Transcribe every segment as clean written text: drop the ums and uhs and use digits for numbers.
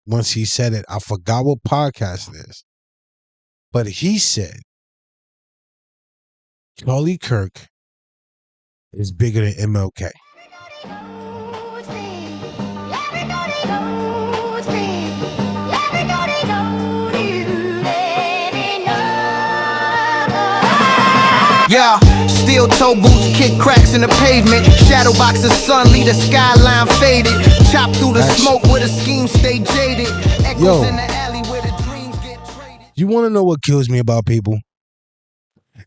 once he said it. I forgot what podcast it is. But he said Charlie Kirk is bigger than MLK. Yeah, steel toe boots, kick cracks in the pavement. Shadow box of sun, lead the skyline faded. Chop through the smoke where the schemes stay jaded. Echoes in the alley where the dreams get traded. You want to know what kills me about people?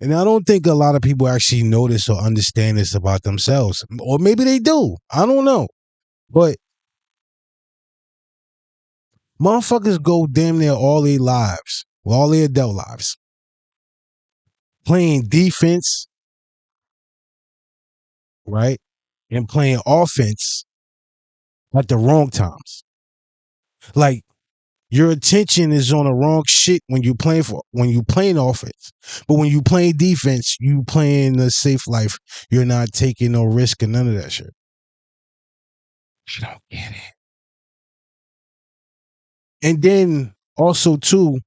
And I don't think a lot of people actually notice or understand this about themselves. Or maybe they do. I don't know. But motherfuckers go damn near all their lives, all their adult lives, playing defense, right? And playing offense at the wrong times. Like, your attention is on the wrong shit when you playing offense. But when you playing defense, you playing the safe life. You're not taking no risk and none of that shit. You don't get it. And then also too,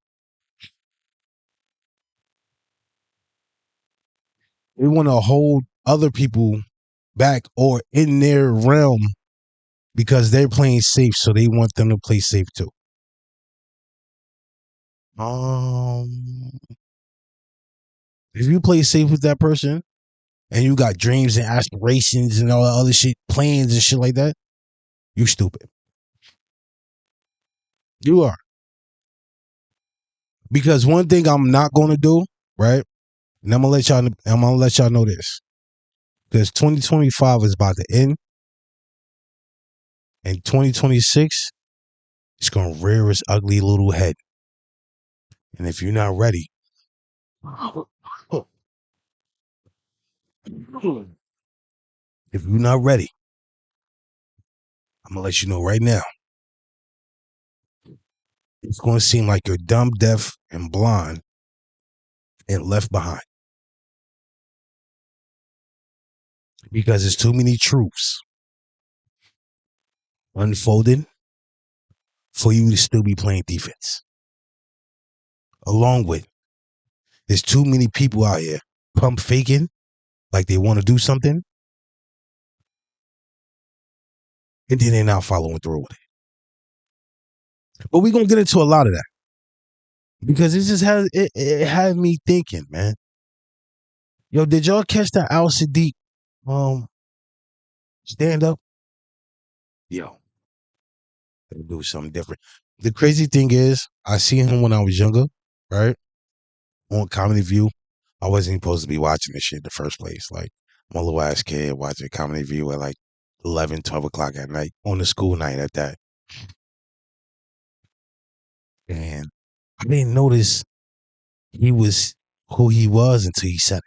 they want to hold other people back or in their realm because they're playing safe, so they want them to play safe too. If you play safe with that person and you got dreams and aspirations and all that other shit, plans and shit like that, you stupid. You are. Because one thing I'm not going to do, right? And I'm gonna let y'all know this. Because 2025 is about to end. And 2026 is going to rear its ugly little head. And if you're not ready, I'm going to let you know right now. It's going to seem like you're dumb, deaf, and blind and left behind. Because there's too many truths unfolding for you to still be playing defense. Along with, there's too many people out here pump faking like they want to do something, and then they're not following through with it. But we're going to get into a lot of that. Because it had me thinking, man. Yo, did y'all catch that Al Sadiq stand up? Yo, they do something different. The crazy thing is, I seen him when I was younger, right? On Comedy View. I wasn't supposed to be watching this shit in the first place. Like, I'm a little ass kid watching Comedy View at like 11, 12 o'clock at night, on the school night at that. And I didn't notice he was who he was until he said it.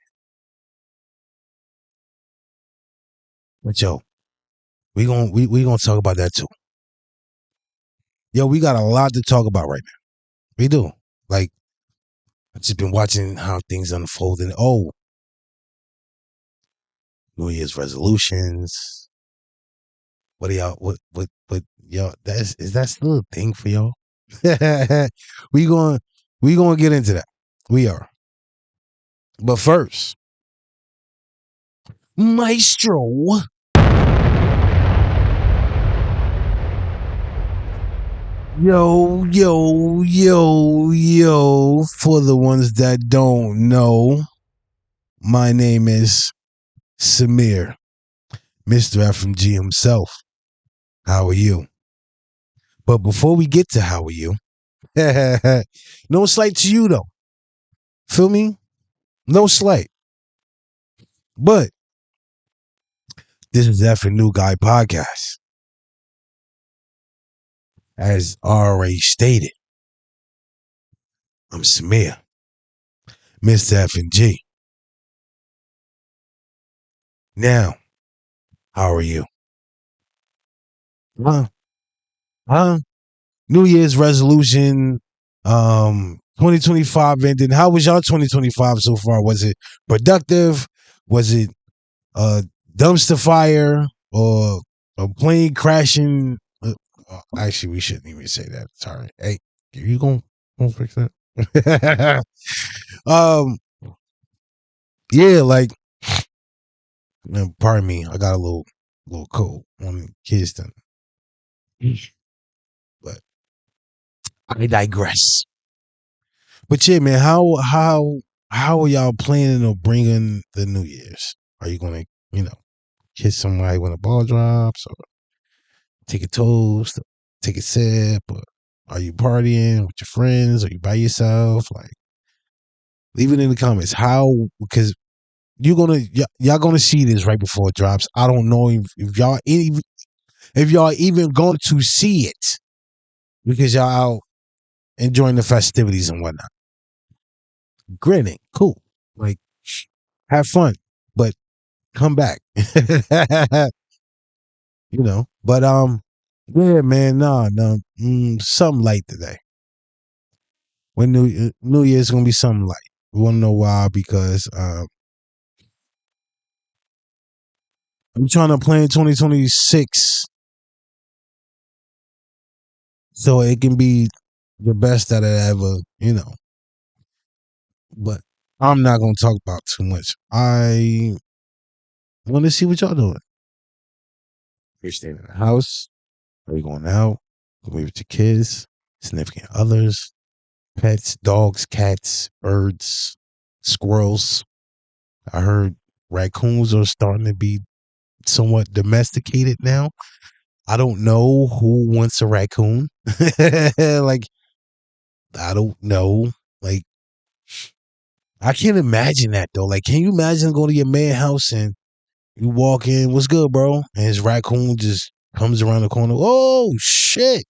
But yo, we gonna talk about that too. Yo, we got a lot to talk about right now. We do. Like, I've just been watching how things unfold, and New Year's resolutions. What are y'all? What y'all? Is that still a thing for y'all? we gonna get into that. We are. But first, Maestro. Yo. For the ones that don't know, my name is Samir, Mr. FMG himself. How are you? But before we get to how are you, no slight to you though. Feel me? No slight. But this is Fkin New Guy Podcast. As already stated, I'm Samir, Mr. FMG. Now, how are you? New Year's resolution, 2025 ended. How was y'all 2025 so far? Was it productive? Was it a dumpster fire or a plane crashing? Actually, we shouldn't even say that. Sorry. Hey, you gonna fix that? Yeah, like, pardon me, I got a little cold on the kids then. But I digress. But yeah, man, how are y'all planning on bringing the New Year's? Are you gonna, kiss somebody when the ball drops, or take a toast, or take a sip, or are you partying with your friends? Are you by yourself? Like, leave it in the comments. Because y'all gonna see this right before it drops. I don't know if y'all even going to see it, because y'all out enjoying the festivities and whatnot, grinning, cool, like, have fun, but come back. But yeah, man, no, something light today. When New Year's gonna be something light. We wanna know why? Because I'm trying to plan 2026 so it can be the best that it ever, But I'm not gonna talk about too much. I want to see what y'all doing. You're staying in the house? Are you going out? Going with your kids, significant others, pets, dogs, cats, birds, squirrels? I heard raccoons are starting to be somewhat domesticated now. I don't know who wants a raccoon. Like, I don't know. Like, I can't imagine that though. Like, can you imagine going to your man's house and you walk in, what's good, bro? And his raccoon just comes around the corner. Oh shit!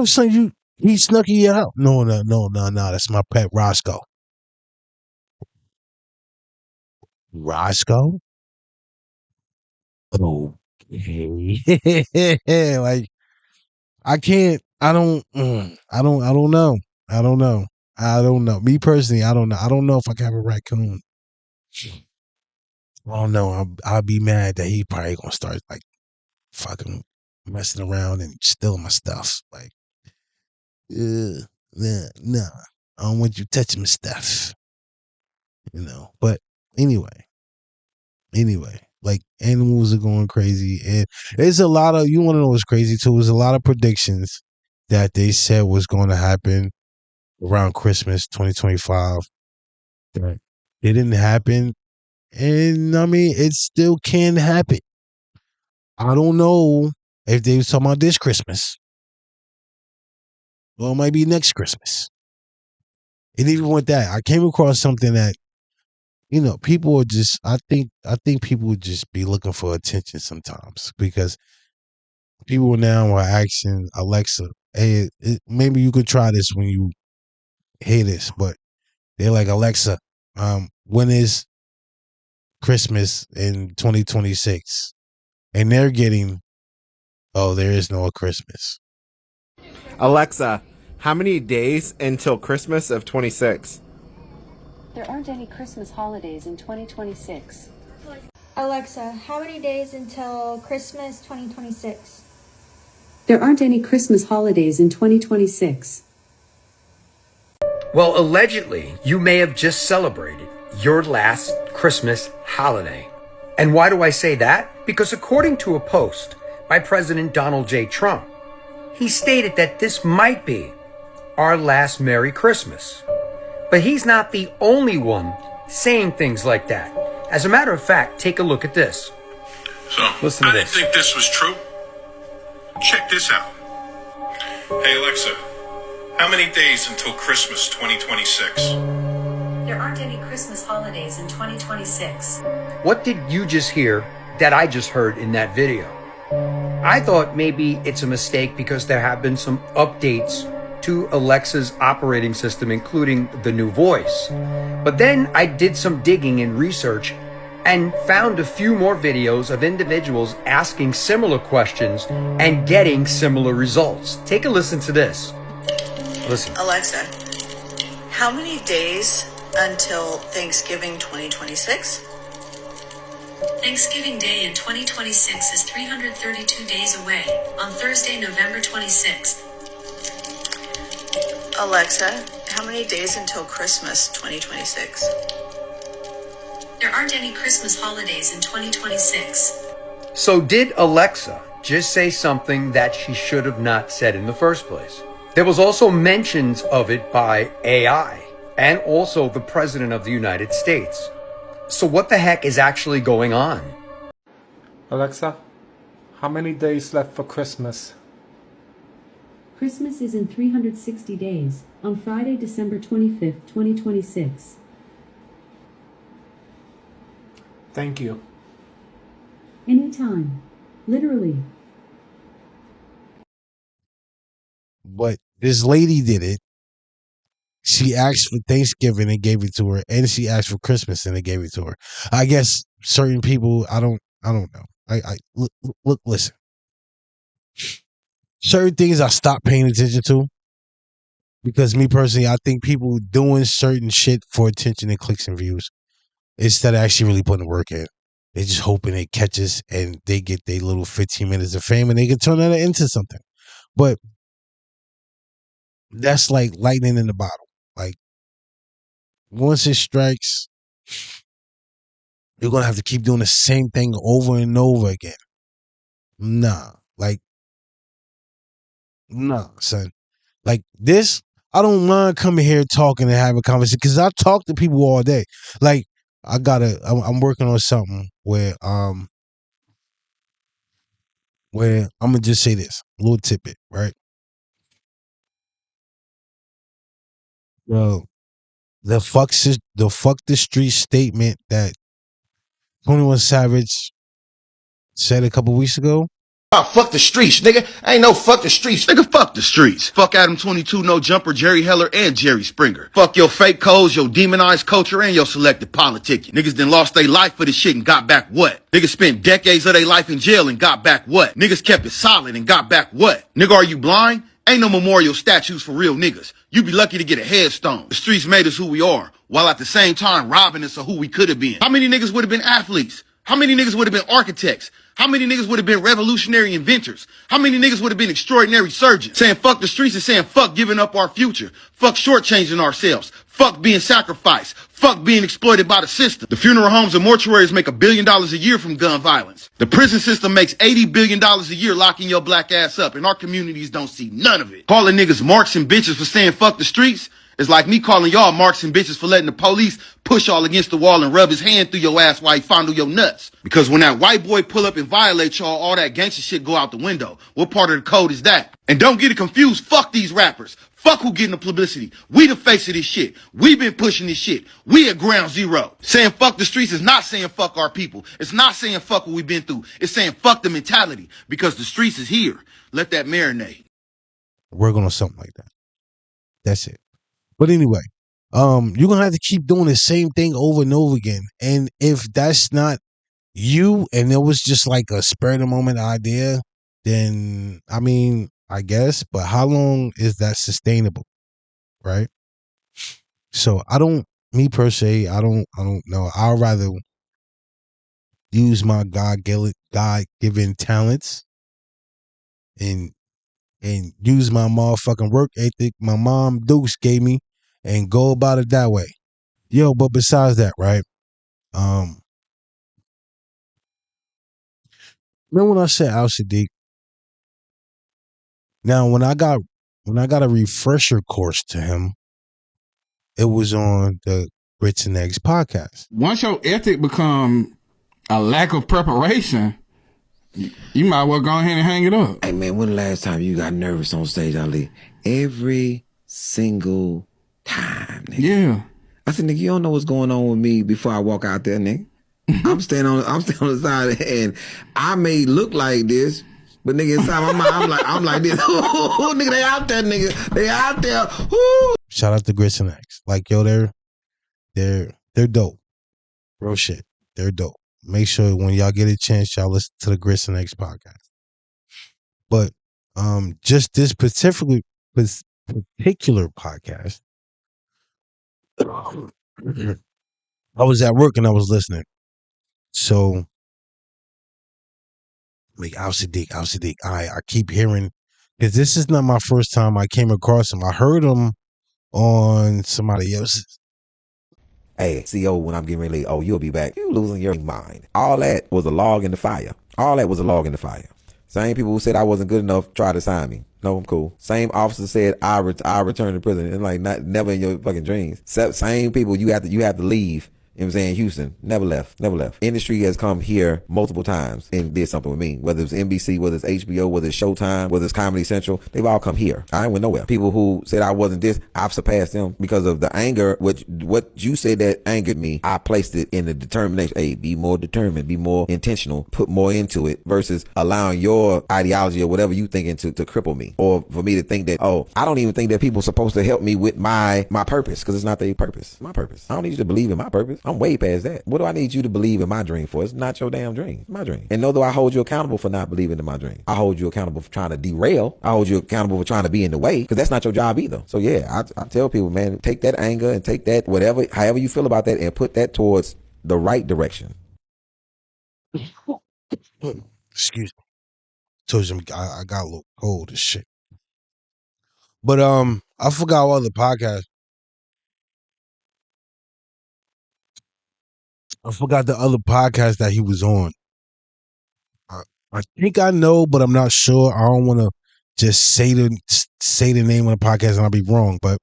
Son, he snuck in your house. No. That's my pet Roscoe. Roscoe? Okay. Like, I can't. I don't know. I don't know. Me personally, I don't know. I don't know if I can have a raccoon. I don't know. I'll be mad that he probably gonna start like fucking messing around and stealing my stuff. Like, nah. I don't want you touching my stuff. But anyway, like, animals are going crazy, and there's a lot of, you want to know what's crazy too? There's a lot of predictions that they said was going to happen around Christmas 2025 that it didn't happen, and I mean, it still can happen. I don't know if they was talking about this Christmas, or it might be next Christmas. And even with that, I came across something that, people are just, I think people would just be looking for attention sometimes, because people now are asking Alexa, hey, maybe you could try this when you hear this, but they're like, Alexa, when is Christmas in 2026? And they're getting, oh, there is no Christmas. Alexa, how many days until Christmas of 26? There aren't any Christmas holidays in 2026. Alexa, how many days until Christmas 2026? There aren't any Christmas holidays in 2026. Well, allegedly, you may have just celebrated your last Christmas holiday. And why do I say that? Because according to a post by President Donald J. Trump, he stated that this might be our last Merry Christmas. But he's not the only one saying things like that. As a matter of fact, take a look at this. So, Listen to I didn't this. think this was true. Check this out. Hey, Alexa, how many days until Christmas 2026? There aren't any Christmas holidays in 2026. What did you just hear that I just heard in that video? I thought maybe it's a mistake because there have been some updates to Alexa's operating system, including the new voice. But then I did some digging and research and found a few more videos of individuals asking similar questions and getting similar results. Take a listen to this. Listen. Alexa, how many days until Thanksgiving 2026? Thanksgiving Day in 2026 is 332 days away, on Thursday, November 26th. Alexa, how many days until Christmas 2026? There aren't any Christmas holidays in 2026. So did Alexa just say something that she should have not said in the first place? There was also mentions of it by AI and also the President of the United States. So what the heck is actually going on? Alexa, how many days left for Christmas? Christmas is in 360 days, on Friday, December 25th, 2026. Thank you. Anytime. Literally. But this lady did it. She asked for Thanksgiving and gave it to her, and she asked for Christmas and they gave it to her. I guess certain people, I don't know. Look, listen. Certain things I stopped paying attention to because me personally, I think people doing certain shit for attention and clicks and views instead of actually really putting the work in. They just hoping it catches and they get their little 15 minutes of fame and they can turn that into something. But that's like lightning in the bottle. Like, once it strikes, you're going to have to keep doing the same thing over and over again. Nah, son. Like this, I don't mind coming here talking and having a conversation because I talk to people all day. Like, I'm working on something where I'm gonna just say this, a little tidbit, right? Yo, the fuck the street statement that 21 Savage said a couple weeks ago. Oh, fuck the streets, nigga. Ain't no fuck the streets. Nigga, fuck the streets. Fuck Adam 22, No Jumper, Jerry Heller, and Jerry Springer. Fuck your fake codes, your demonized culture, and your selective politicking. Niggas done lost their life for this shit and got back what? Niggas spent decades of their life in jail and got back what? Niggas kept it solid and got back what? Nigga, are you blind? Ain't no memorial statues for real niggas. You be lucky to get a headstone. The streets made us who we are, while at the same time robbing us of who we could have been. How many niggas would have been athletes? How many niggas would have been architects? How many niggas would have been revolutionary inventors? How many niggas would have been extraordinary surgeons? Saying fuck the streets and saying fuck giving up our future. Fuck shortchanging ourselves. Fuck being sacrificed. Fuck being exploited by the system. The funeral homes and mortuaries make $1 billion a year from gun violence. The prison system makes $80 billion a year locking your black ass up, and our communities don't see none of it. Calling niggas marks and bitches for saying fuck the streets is like me calling y'all marks and bitches for letting the police push y'all against the wall and rub his hand through your ass while he fondle your nuts. Because when that white boy pull up and violate y'all, all that gangster shit go out the window. What part of the code is that? And don't get it confused. Fuck these rappers. Fuck who getting the publicity. We the face of this shit. We been pushing this shit. We at ground zero. Saying fuck the streets is not saying fuck our people. It's not saying fuck what we've been through. It's saying fuck the mentality. Because the streets is here. Let that marinate. Working on something like that. That's it. But anyway, you're gonna have to keep doing the same thing over and over again. And if that's not you, and it was just like a spur of the moment idea, then I mean, I guess. But how long is that sustainable, right? So me per se, I don't know. I'd rather use my God-given talents and use my motherfucking work ethic my mom Dukes gave me and go about it that way. Yo, but besides that, right? Remember when I said Al Sadiq? Now, when I got a refresher course to him, it was on the Grits and Eggs podcast. Once your ethic become a lack of preparation, you might well go ahead and hang it up. Hey man, when the last time you got nervous on stage, Ali? Every single time, nigga. Yeah. I said, nigga, you don't know what's going on with me before I walk out there, nigga. I'm standing on the side and I may look like this, but nigga inside my mind, I'm like this. Nigga, they out there, nigga. They out there. Woo. Shout out to Grits and Eggs. Like, yo, they're dope. Real shit. They're dope. Make sure when y'all get a chance, y'all listen to the Grits and Eggs podcast. But just this particular podcast, I was at work and I was listening. So, like, Al Siddiq. I keep hearing, because this is not my first time I came across him. I heard him on somebody else's. Hey, CO, when I'm getting ready, oh, you'll be back. You losing your mind. All that was a log in the fire. All that was a log in the fire. Same people who said I wasn't good enough tried to sign me. No, I'm cool. Same officer said I return to prison. And like, never in your fucking dreams. Same people you have to leave. You know what I'm saying? Houston, never left. Industry has come here multiple times and did something with me. Whether it's NBC, whether it's HBO, whether it's Showtime, whether it's Comedy Central, they've all come here. I ain't went nowhere. People who said I wasn't this, I've surpassed them because of the anger, what you said that angered me, I placed it in the determination. Hey, be more determined, be more intentional, put more into it versus allowing your ideology or whatever you thinking to cripple me. Or for me to think that, oh, I don't even think that people are supposed to help me with my purpose because it's not their purpose. It's my purpose. I don't need you to believe in my purpose. I'm way past that. What do I need you to believe in my dream for? It's not your damn dream. It's my dream. And although I hold you accountable for not believing in my dream, I hold you accountable for trying to derail. I hold you accountable for trying to be in the way because that's not your job either. So yeah, I tell people, man, take that anger and take that however you feel about that and put that towards the right direction. Excuse me. Told you I got a little cold as shit. But I forgot all the podcasts. I forgot the other podcast that he was on. I think I know, but I'm not sure. I don't want to just say the name of the podcast and I'll be wrong. But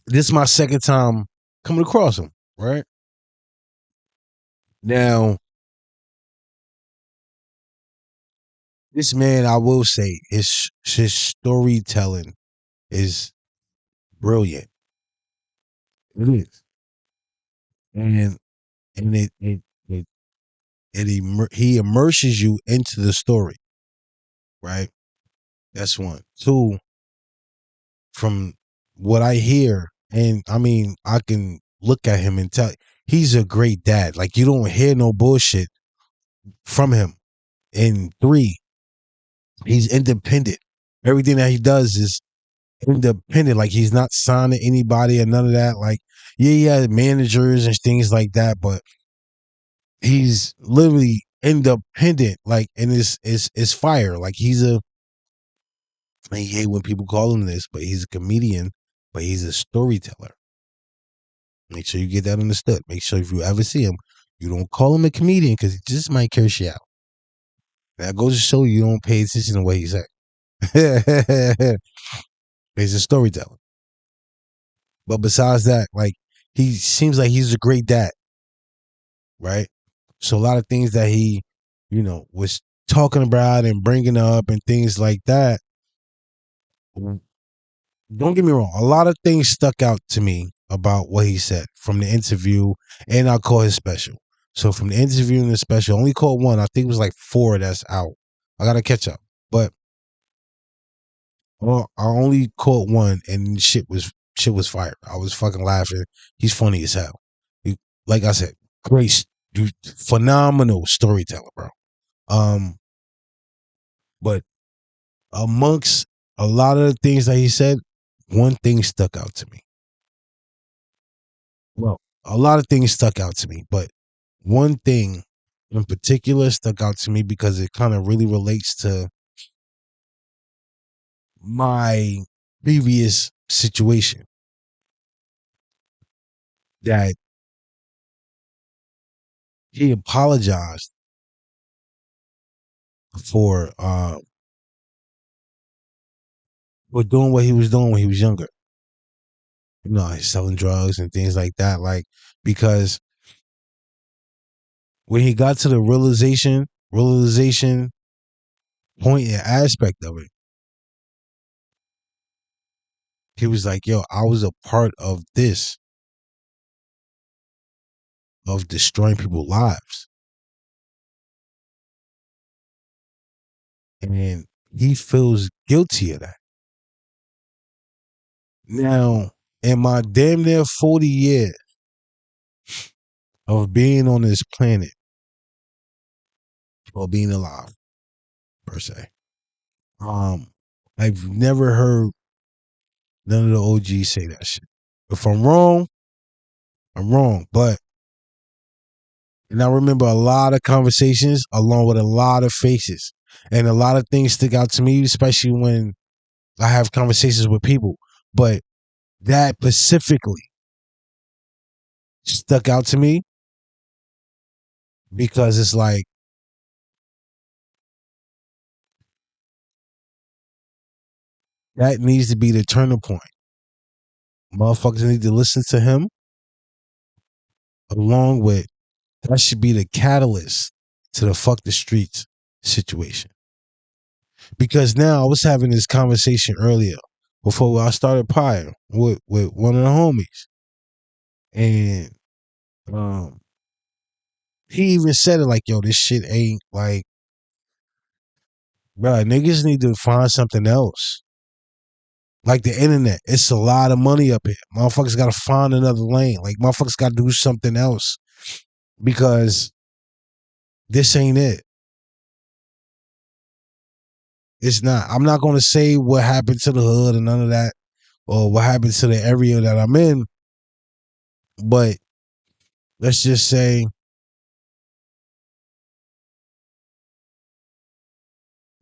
this is my second time coming across him. Right now, this man, I will say, his storytelling is brilliant. It is, and he immerses you into the story. Right. That's one. Two, from what I hear, and I mean, I can look at him and tell he's a great dad. Like, you don't hear no bullshit from him. And three, he's independent. Everything that he does is independent. Like, he's not signed to anybody or none of that. Like, yeah, managers and things like that, but he's literally independent. Like, and it's fire. Like, I hate when people call him this, but he's a comedian, but he's a storyteller. Make sure you get that understood. Make sure if you ever see him, you don't call him a comedian because he just might curse you out. That goes to show you don't pay attention to what he said. He's a storyteller. But besides that, like, he seems like he's a great dad, right? So a lot of things that he, was talking about and bringing up and things like that. Don't get me wrong. A lot of things stuck out to me about what he said from the interview, and I caught his special. So from the interview and the special, I only caught one. I think it was like 4 that's out. I gotta catch up, but I only caught one, and shit was fire. I was fucking laughing. He's funny as hell. Like I said, great, phenomenal storyteller, bro. But amongst a lot of the things that he said, one thing stuck out to me. Well, a lot of things stuck out to me, but one thing in particular stuck out to me because it kind of really relates to my previous situation. That he apologized for doing what he was doing when he was younger. He's selling drugs and things like that. Like, because when he got to the realization point and aspect of it, he was like, yo, I was a part of this, of destroying people's lives. And he feels guilty of that. Now, in my damn near 40 years of being on this planet, or being alive, per se, I've never heard none of the OGs say that shit. If I'm wrong, I'm wrong. But And I remember a lot of conversations along with a lot of faces. And a lot of things stick out to me, especially when I have conversations with people. But that specifically stuck out to me because it's like, that needs to be the turning point. Motherfuckers need to listen to him along with, that should be the catalyst to the fuck the streets situation. Because now I was having this conversation earlier before I started prior with one of the homies. And he even said it like, yo, this shit ain't like, bro, niggas need to find something else. Like the internet, it's a lot of money up here. Motherfuckers gotta find another lane. Like motherfuckers gotta do something else because this ain't it. It's not. I'm not gonna say what happened to the hood and none of that, or what happened to the area that I'm in, but let's just say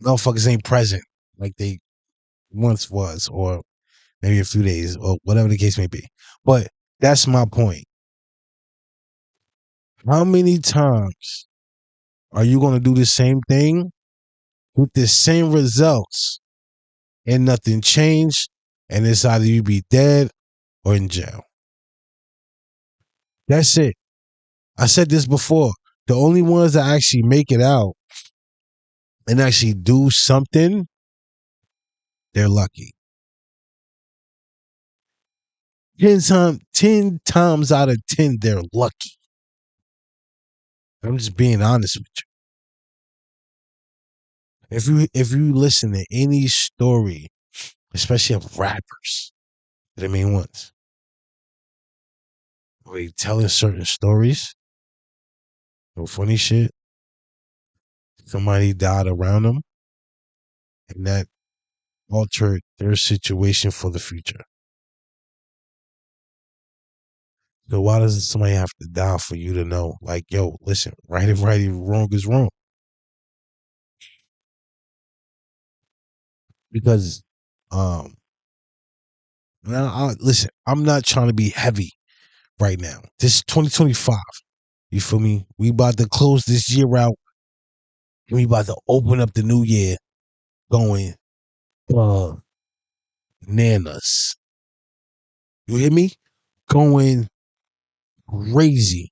motherfuckers ain't present like they once was, or maybe a few days, or whatever the case may be. But that's my point. How many times are you going to do the same thing with the same results and nothing changed, and it's either you be dead or in jail? That's it. I said this before. The only ones that actually make it out and actually do something, they're lucky. 10 times out of 10, they're lucky. I'm just being honest with you. If you listen to any story, especially of rappers, the main ones, where they telling certain stories, no funny shit, somebody died around them, and that altered their situation for the future. So why does somebody have to die for you to know? Like, yo, listen, right is right, wrong is wrong. Because, now, listen, I'm not trying to be heavy right now. This is 2025. You feel me? We about to close this year out. And we about to open up the new year going bananas. You hear me? Going crazy.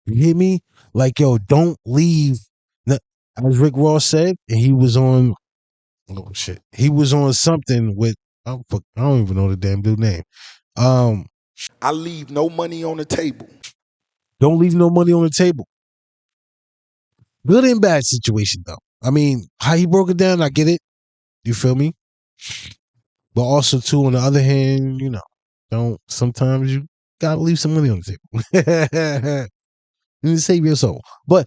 You hear me? Like, yo, don't leave. As Rick Ross said, and he was on, oh shit, he was on something with, I don't even know the damn dude name. I leave no money on the table. Don't leave no money on the table. Good and bad situation though. I mean, how he broke it down, I get it. You feel me? But also too, on the other hand, you know, sometimes you gotta leave some money on the table. And save your soul. But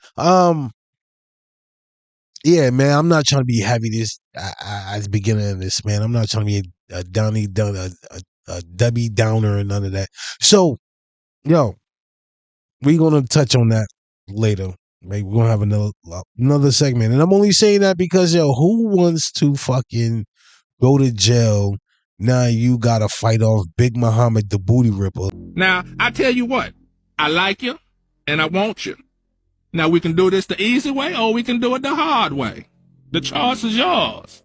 yeah, man, I'm not trying to be heavy this at the beginning of this, man. I'm not trying to be a Debbie Downer and none of that. So, yo, we're gonna touch on that later. Maybe we're gonna have another segment. And I'm only saying that because, yo, who wants to fucking go to jail? Now you gotta fight off Big Muhammad the Booty Ripper. Now, I tell you what, I like you and I want you. Now, we can do this the easy way or we can do it the hard way. The choice is yours.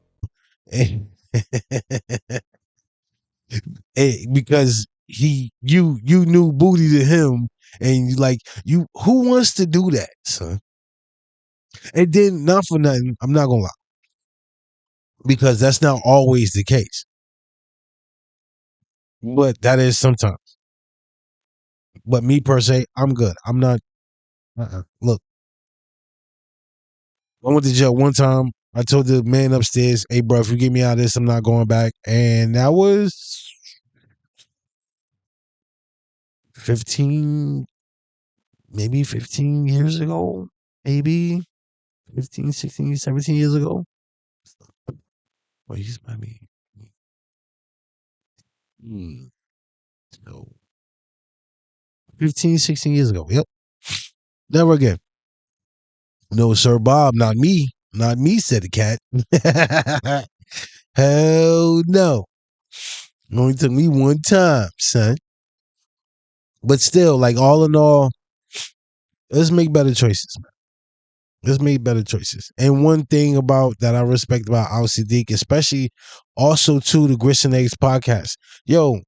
Because you knew booty to him, and you who wants to do that, son? And then, not for nothing, I'm not gonna lie, because that's not always the case, but that is sometimes. But me per se, I'm good. I'm not. Look, I went to jail one time. I told the man upstairs, "Hey, bro, if you get me out of this, I'm not going back." And that was 15, maybe 15 years ago, maybe 15, 16, 17 years ago. Well, he's by me. So 15, 16 years ago. Yep. Never again. No, Sir Bob, not me. Not me, said the cat. Hell no. Only took me one time, son. But still, like all in all, let's make better choices, man. Let's make better choices. And one thing about that I respect about Al Siddiq, especially also to the Grits and Eggs podcast. Yo,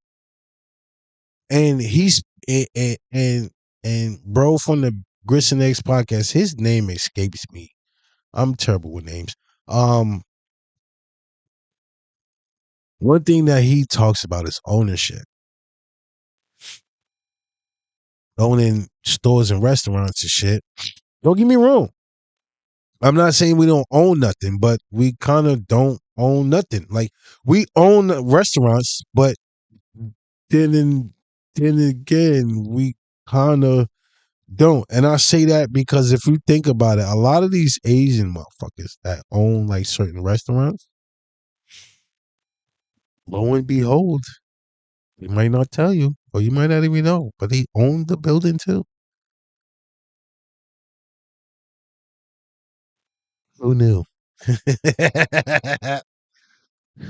and he's and bro from the Grits and Eggs podcast, his name escapes me. I'm terrible with names. One thing that he talks about is ownership. Owning stores and restaurants and shit. Don't get me wrong. I'm not saying we don't own nothing, but we kind of don't own nothing. Like we own restaurants, but then again, we kind of don't. And I say that because if you think about it, a lot of these Asian motherfuckers that own like certain restaurants, lo and behold, they might not tell you, or you might not even know, but they own the building too. Who knew?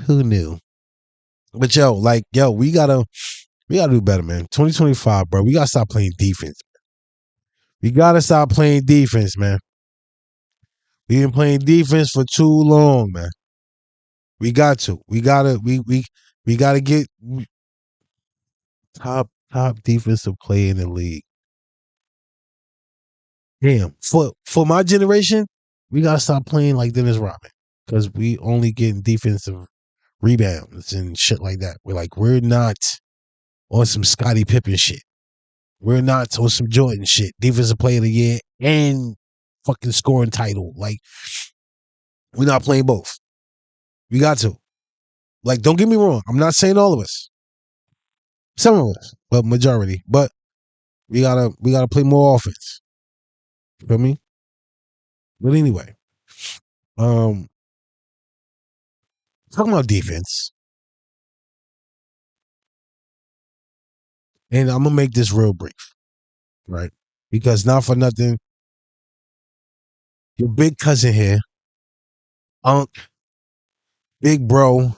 Who knew? But we gotta do better, man. 2025, bro. We gotta stop playing defense. We gotta stop playing defense, man. We've been playing defense for too long, man. We got to. We gotta get top defensive player in the league. Damn. For my generation, we gotta stop playing like Dennis Rodman. Because we only getting defensive rebounds and shit like that. We're not on some Scottie Pippen shit. We're not on some Jordan shit. Defensive player of the year and fucking scoring title. Like, we're not playing both. We got to. Like, don't get me wrong. I'm not saying all of us. Some of us, but majority. But we gotta play more offense. You feel me? But anyway, talking about defense, and I'm gonna make this real brief, right? Because not for nothing, your big cousin here, Unc, big bro.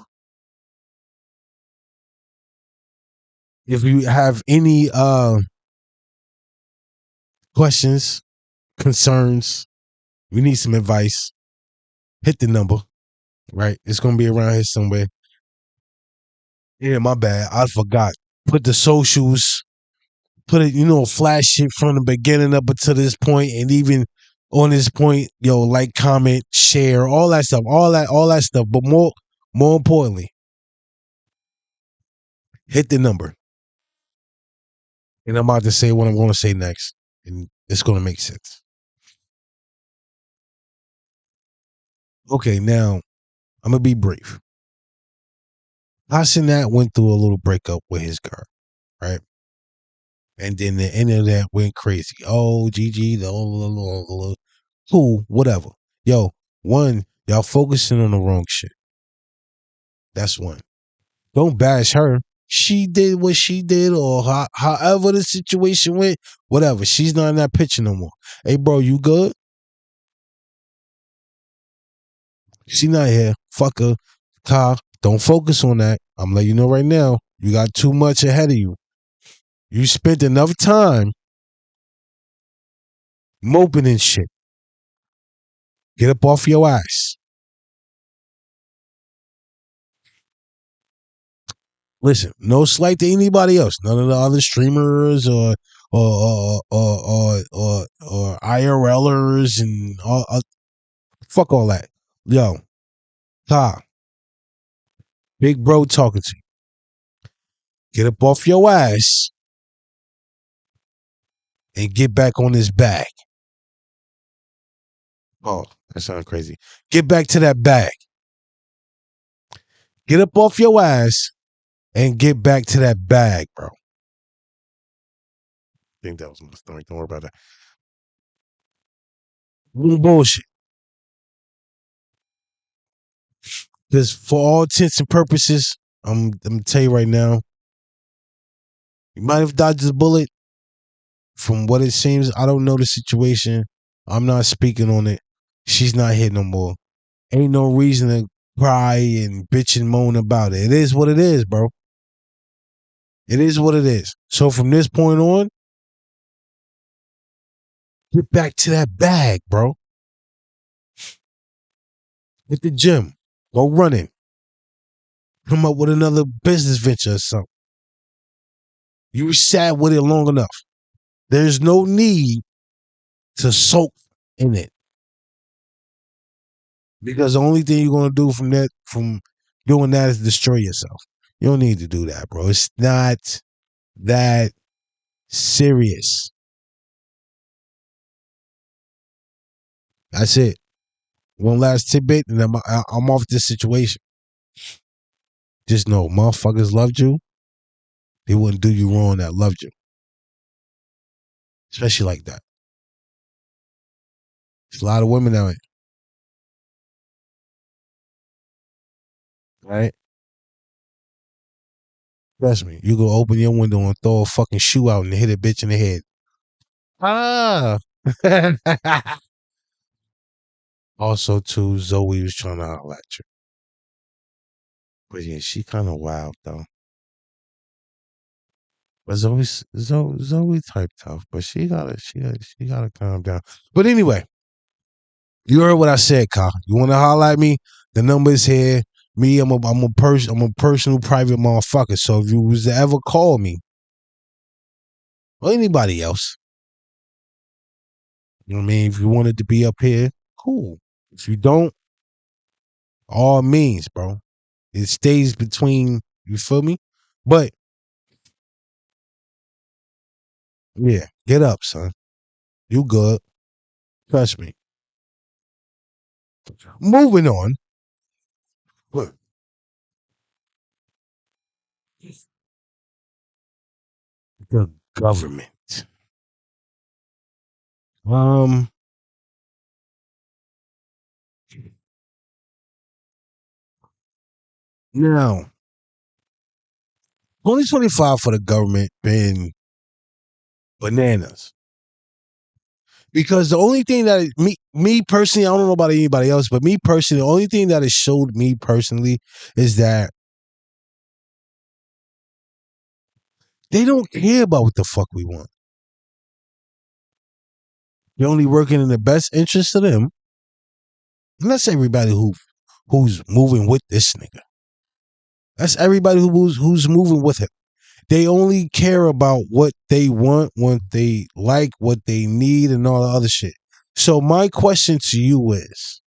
If you have any questions, concerns, we need some advice, hit the number, right? It's going to be around here somewhere. Yeah, my bad. I forgot. Put the socials, put it, flash it from the beginning up until this point, and even on this point, like, comment, share, all that stuff, all that stuff. But more importantly, hit the number. And I'm about to say what I'm going to say next, and it's going to make sense. Okay, now I'm going to be brief. Hassanat went through a little breakup with his girl, right? And then the internet went crazy. Oh, Gigi, cool, whatever. Yo, one, y'all focusing on the wrong shit. That's one. Don't bash her. She did what she did, or however the situation went, whatever. She's not in that picture no more. Hey, bro, you good? She not here. Fuck her. Ka, don't focus on that. I'm letting you know right now. You got too much ahead of you. You spent enough time moping and shit. Get up off your ass. Listen, no slight to anybody else. None of the other streamers or IRLers and all. Fuck all that. Yo, Ka, big bro talking to you. Get up off your ass and get back on this bag. Oh, that sounds crazy. Get back to that bag. Get up off your ass and get back to that bag, bro. I think that was my stomach. Don't worry about that. Bullshit. Because for all intents and purposes, I'm going to tell you right now, you might have dodged a bullet from what it seems, I don't know the situation. I'm not speaking on it. She's not here no more. Ain't no reason to cry and bitch and moan about it. It is what it is, bro. It is what it is. So from this point on, get back to that bag, bro. Hit the gym. Go running. Come up with another business venture or something. You were sat with it long enough. There's no need to soak in it. Because the only thing you're gonna do from doing that is destroy yourself. You don't need to do that, bro. It's not that serious. That's it. One last tidbit, and I'm off this situation. Just know, motherfuckers loved you. They wouldn't do you wrong that loved you. Especially like that. There's a lot of women out here. Right? Trust me. You go open your window and throw a fucking shoe out and hit a bitch in the head. Ah. Also, too, Zoe was trying to holler at you. But yeah, she kind of wild, though. But Zoe type tough, but she gotta calm down. But anyway, you heard what I said, Kyle. You want to holler at me? The number is here. Me, I'm a personal private motherfucker. So if you was to ever call me or anybody else, you know what I mean? If you wanted to be up here, cool. If you don't, all means, bro. It stays between, you feel me? But yeah, get up, son. You good. Trust me. Moving on. Look. The government. Now, 2025 for the government been bananas. Because the only thing that me personally, I don't know about anybody else, but me personally, the only thing that it showed me personally is that they don't care about what the fuck we want. They're only working in the best interest of them. And that's everybody who's moving with this nigga. That's everybody who's moving with him. They only care about what they want, what they like, what they need, and all the other shit. So my question to you is,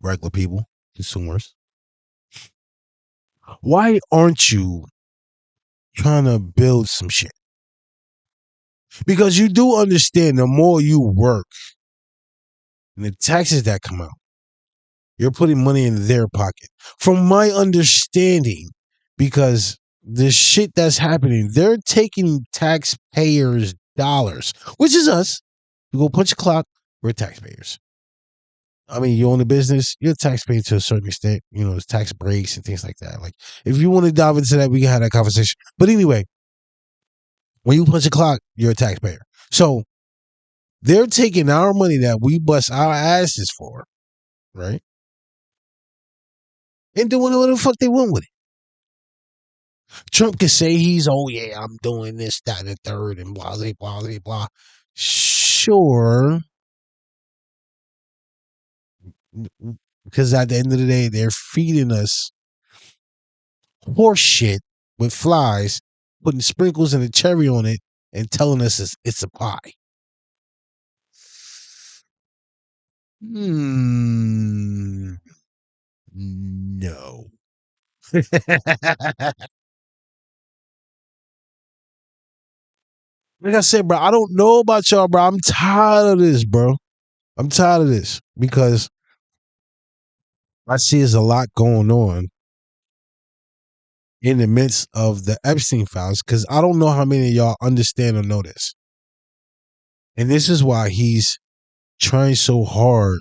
regular people, consumers, why aren't you trying to build some shit? Because you do understand the more you work and the taxes that come out, you're putting money in their pocket. From my understanding, because the shit that's happening, they're taking taxpayers' dollars, which is us. You go punch a clock, we're taxpayers. I mean, you own a business, you're a taxpayer to a certain extent. You know, there's tax breaks and things like that. Like, if you want to dive into that, we can have that conversation. But anyway, when you punch a clock, you're a taxpayer. So they're taking our money that we bust our asses for, right? And doing whatever the fuck they want with it. Trump can say oh yeah, I'm doing this, that, and the third, and blah, blah, blah, blah, blah. Sure. Because at the end of the day, they're feeding us horse shit with flies, putting sprinkles and a cherry on it, and telling us it's a pie. No. Like I said, bro, I don't know about y'all, bro. I'm tired of this, bro. I'm tired of this because I see there's a lot going on in the midst of the Epstein files because I don't know how many of y'all understand or know this. And this is why he's trying so hard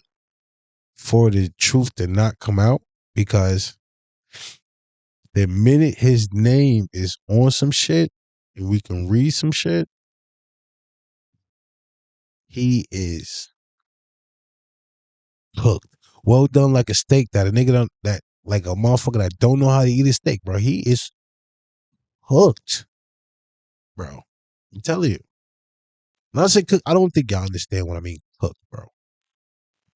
for the truth to not come out, because the minute his name is on some shit and we can read some shit, He is hooked. Well done like a steak that a nigga don't, that like a motherfucker that don't know how to eat a steak, bro. He is hooked, bro. I'm telling you. When I say cook, I don't think y'all understand what I mean cooked, bro.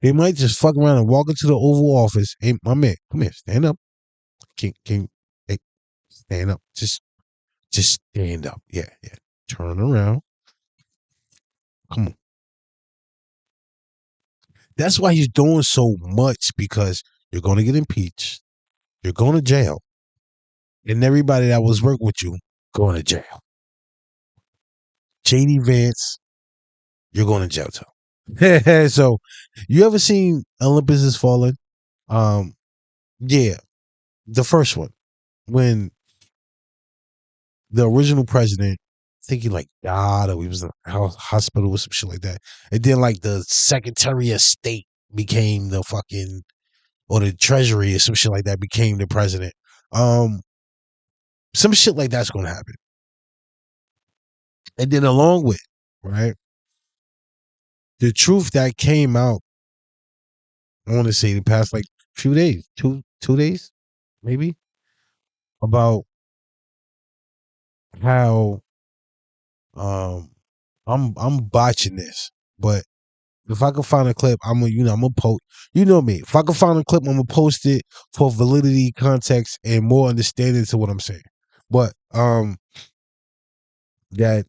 They might just fuck around and walk into the Oval Office. Hey, my man, come here, stand up. Can hey, stand up. Just stand up. Yeah. Turn around. Come on. That's why he's doing so much, because you're going to get impeached. You're going to jail. And everybody that was working with you going to jail. JD Vance, you're going to jail too. So, you ever seen Olympus Has Fallen? Yeah, the first one, when the original president, I think he like died, or he was in a hospital or some shit like that. And then like the Secretary of State became the fucking, or the Treasury or some shit like that became the president. Some shit like that's going to happen. And then along with, right, the truth that came out, I want to say the past like few days, two days, maybe, about how I'm botching this, but if I can find a clip, I'm gonna post. You know me. If I can find a clip, I'm gonna post it for validity, context, and more understanding to what I'm saying. But that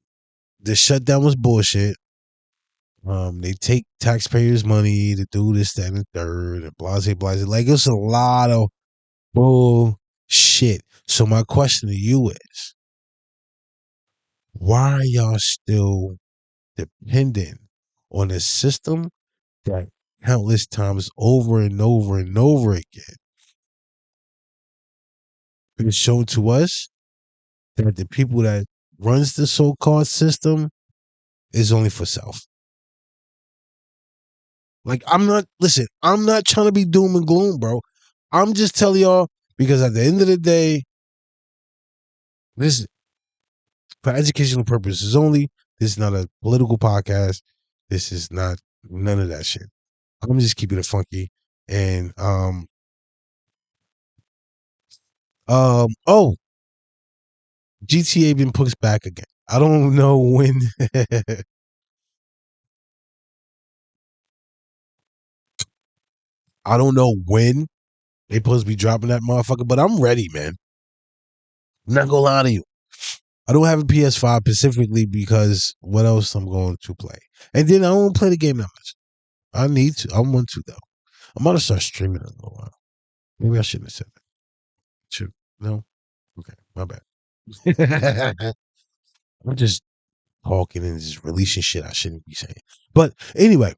the shutdown was bullshit. They take taxpayers' money to do this, that, and the third, and blase, blase. Like, it's a lot of bullshit. So my question to you is, why are y'all still dependent on a system that countless times over and over and over again been shown to us that the people that runs the so-called system is only for self? Like, I'm not trying to be doom and gloom, bro. I'm just telling y'all, because at the end of the day, this, for educational purposes only, this is not a political podcast. This is not none of that shit. I'm just keeping it funky. And oh, GTA been pushed back again. I don't know when. I don't know when they supposed to be dropping that motherfucker, but I'm ready, man. I'm not gonna lie to you. I don't have a PS5 specifically because what else I'm going to play? And then I don't play the game that much. I need to. I want to, though. I'm gonna start streaming in a little while. Maybe I shouldn't have said that. Should no? Okay, my bad. I'm just talking and just releasing shit I shouldn't be saying. But anyway,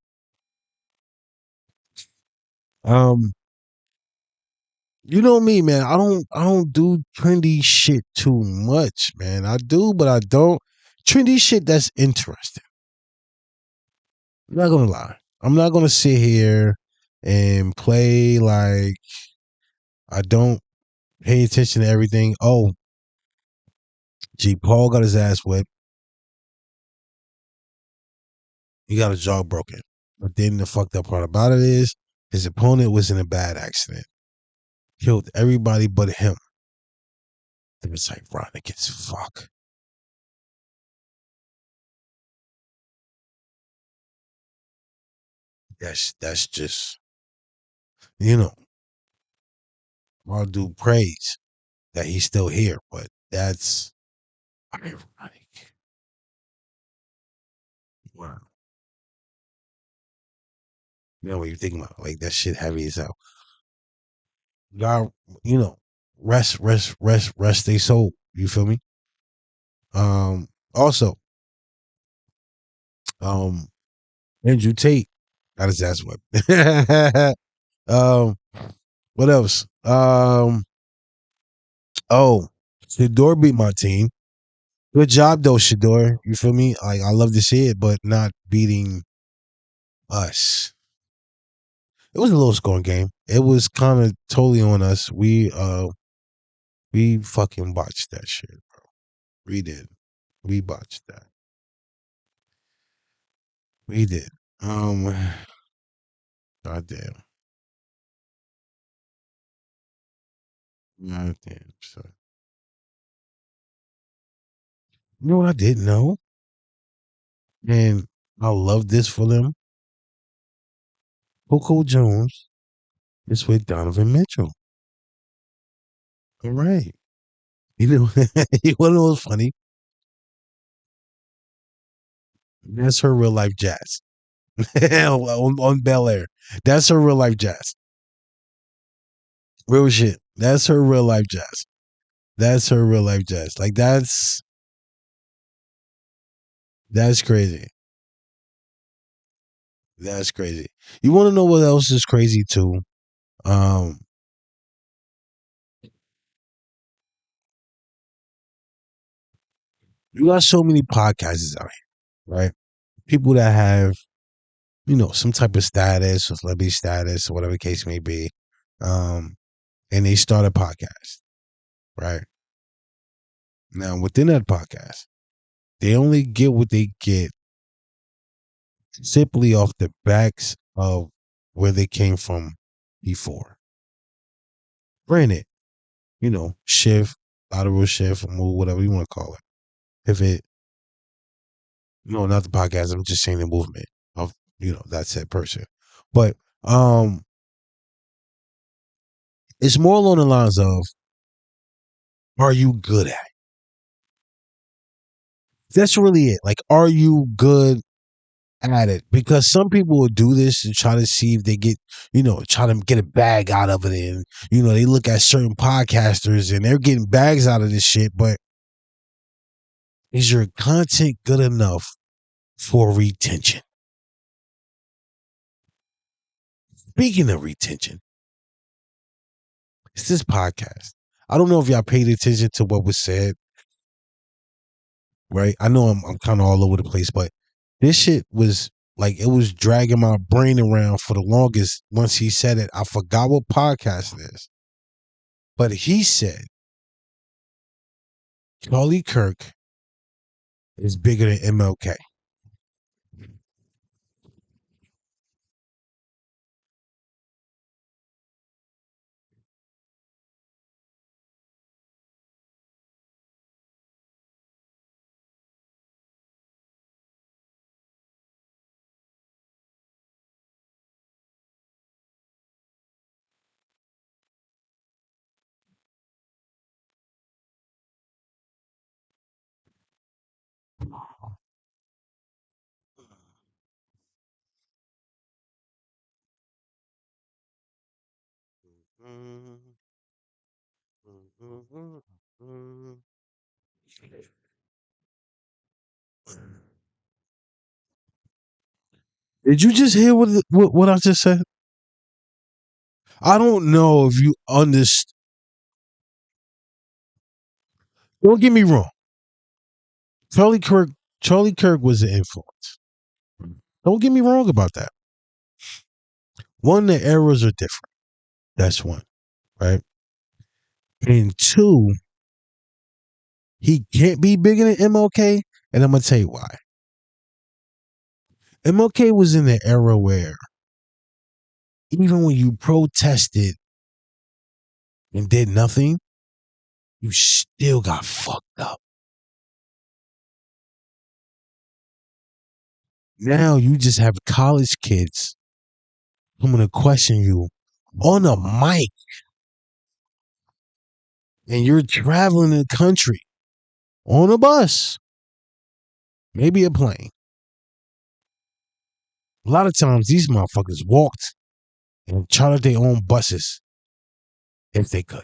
you know me, man. I don't do trendy shit too much, man. I do, but I don't. Trendy shit that's interesting. I'm not gonna lie. I'm not gonna sit here and play like I don't pay attention to everything. Oh, gee, Paul got his ass whipped. He got his jaw broken. But then the fucked up part about it is his opponent was in a bad accident. Killed everybody but him. It was like, ironic as fuck. That's just, you know, I'll do praise that he's still here, but that's ironic. Wow. You know what you think about, like, that shit heavy as hell. God, you know, rest their soul. You feel me? Also, Andrew Tate got his ass whipped. What else? Oh, Shador beat my team. Good job though, Shador. You feel me? Like, I love to see it, but not beating us. It was a low scoring game. It was kind of totally on us. We fucking botched that shit, bro. We did. We botched that. We did. Goddamn. Goddamn. So, you know what I didn't know? And I love this for them. Coco Jones is with Donovan Mitchell. All right. You know, you want to know what's funny? That's her real life jazz on Bel Air. That's her real life jazz. Real shit. That's her real life jazz. That's her real life jazz. Like that's crazy. That's crazy. You want to know what else is crazy too? Um, you got so many podcasts out here, right? People that have, some type of status or celebrity status or whatever the case may be. And they start a podcast, right? Now within that podcast, they only get what they get simply off the backs of where they came from before. Granted, shift, lateral shift, move, whatever you want to call it. Pivot. No, not the podcast. I'm just saying the movement of, that said person. But it's more along the lines of, are you good at it? That's really it. Like, are you good at it? Because some people will do this and try to see if they get, try to get a bag out of it. And, they look at certain podcasters and they're getting bags out of this shit. But is your content good enough for retention? Speaking of retention, it's this podcast. I don't know if y'all paid attention to what was said, right? I know I'm kind of all over the place, but this shit was like, it was dragging my brain around for the longest. Once he said it, I forgot what podcast it is. But he said Charlie Kirk is bigger than MLK. Did you just hear what I just said? I don't know if you understand. Don't get me wrong. Charlie Kirk was an influence. Don't get me wrong about that. One, the eras are different. That's one, right? And two, he can't be bigger than MLK, and I'm gonna tell you why. MLK was in the era where even when you protested and did nothing, you still got fucked up. Now you just have college kids coming to question you on a mic, and you're traveling the country on a bus, maybe a plane. A lot of times these motherfuckers walked and chartered their own buses if they could.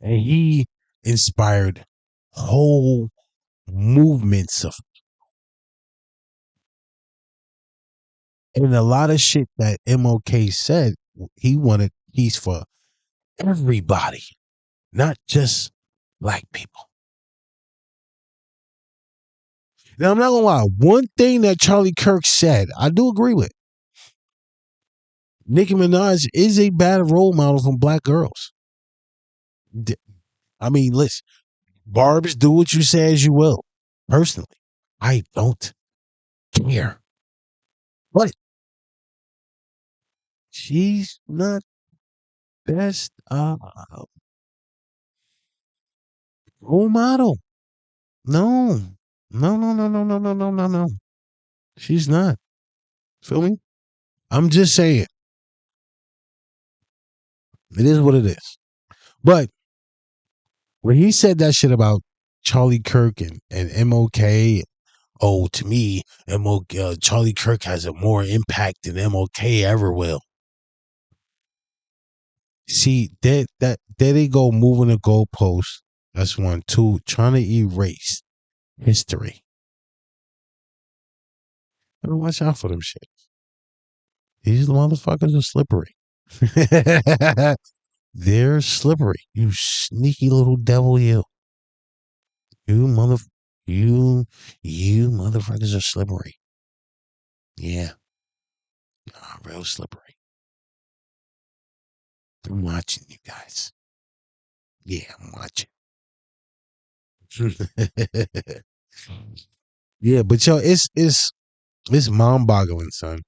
And he inspired whole movements of, and a lot of shit that MLK said, he wanted peace for everybody, not just black people. Now, I'm not gonna lie, one thing that Charlie Kirk said, I do agree with. Nicki Minaj is a bad role model for black girls. I mean, listen, Barb's, do what you say as you will, personally. I don't care. But she's not best role model. No. No, no, no, no, no, no, no, no, no. She's not. Feel me? I'm just saying. It is what it is. But when he said that shit about Charlie Kirk and MOK, oh, to me, Charlie Kirk has a more impact than MOK ever will. See, there they go moving the goalpost. That's one. Two, trying to erase history. Better watch out for them shit. These motherfuckers are slippery. They're slippery. You sneaky little devil, you. You mother, you motherfuckers are slippery. Yeah, real slippery. I'm watching you guys. Yeah, I'm watching. Yeah, but yo, it's mind boggling, son.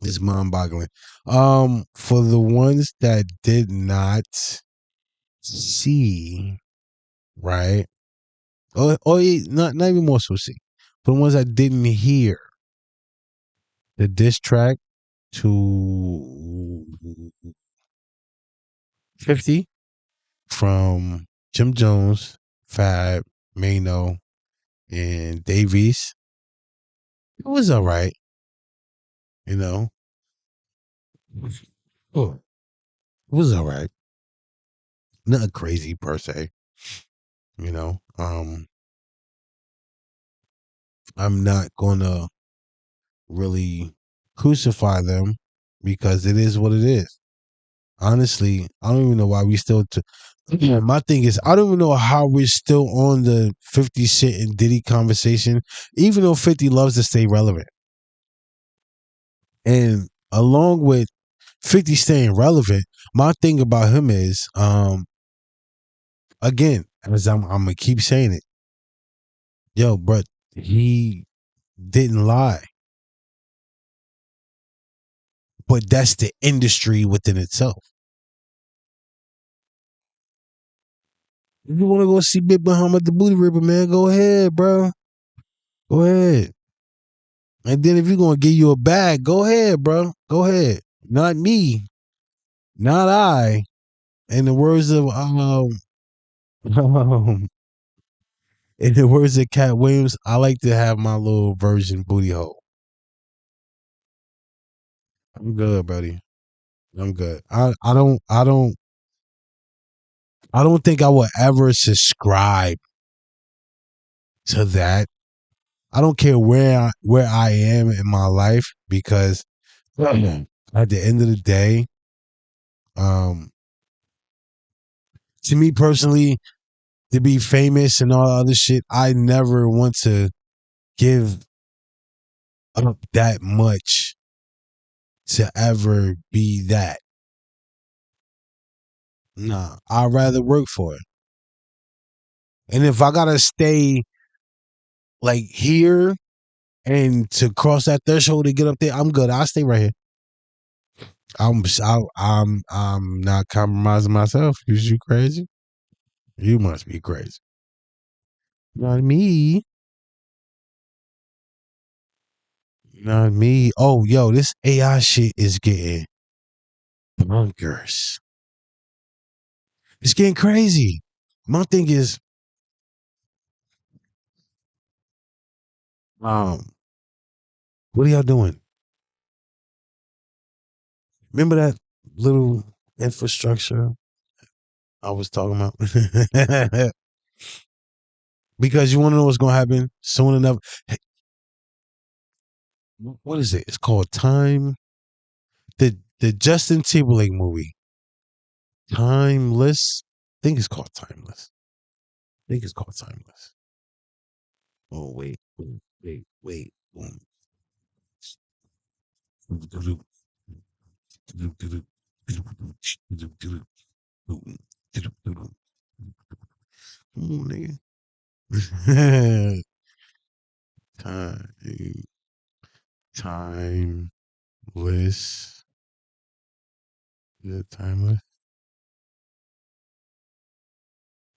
It's mind boggling. For the ones that did not see, right? Not even more so see. For the ones that didn't hear the diss track to 50 from Jim Jones, Fab, Mano, and Davies. It was all right, you know. Oh, it was all right. Not crazy per se, you know. I'm not gonna really crucify them because it is what it is. Honestly, I don't even know why we still. My thing is, I don't even know how we're still on the 50 Cent and Diddy conversation, even though 50 loves to stay relevant. And along with 50 staying relevant, my thing about him is, again, as I'm gonna keep saying it, yo, but he didn't lie. But that's the industry within itself. If you want to go see Big Muhammad the Booty Ripper, man, go ahead, bro. Go ahead. And then if you're gonna give you a bag, go ahead, bro. Go ahead. Not me. Not I. In the words of in the words of Cat Williams, I like to have my little version booty hole. I'm good, buddy. I'm good. I don't think I would ever subscribe to that. I don't care where I am in my life because at the end of the day, to me personally, to be famous and all other shit, I never want to give up that much to ever be that. Nah, I'd rather work for it. And if I gotta stay like here and to cross that threshold to get up there, I'm good. I'll stay right here. I'm not compromising myself. You crazy? You must be crazy. Not me. Not me. Oh, yo, this AI shit is getting bonkers. It's getting crazy. My thing is, what are y'all doing? Remember that little infrastructure I was talking about? Because you want to know what's going to happen soon enough. Hey, what is it? It's called Time. The Justin Timberlake movie, Timeless. I think it's called Timeless. Oh wait. Come on, nigga. Timeless. Is it timeless?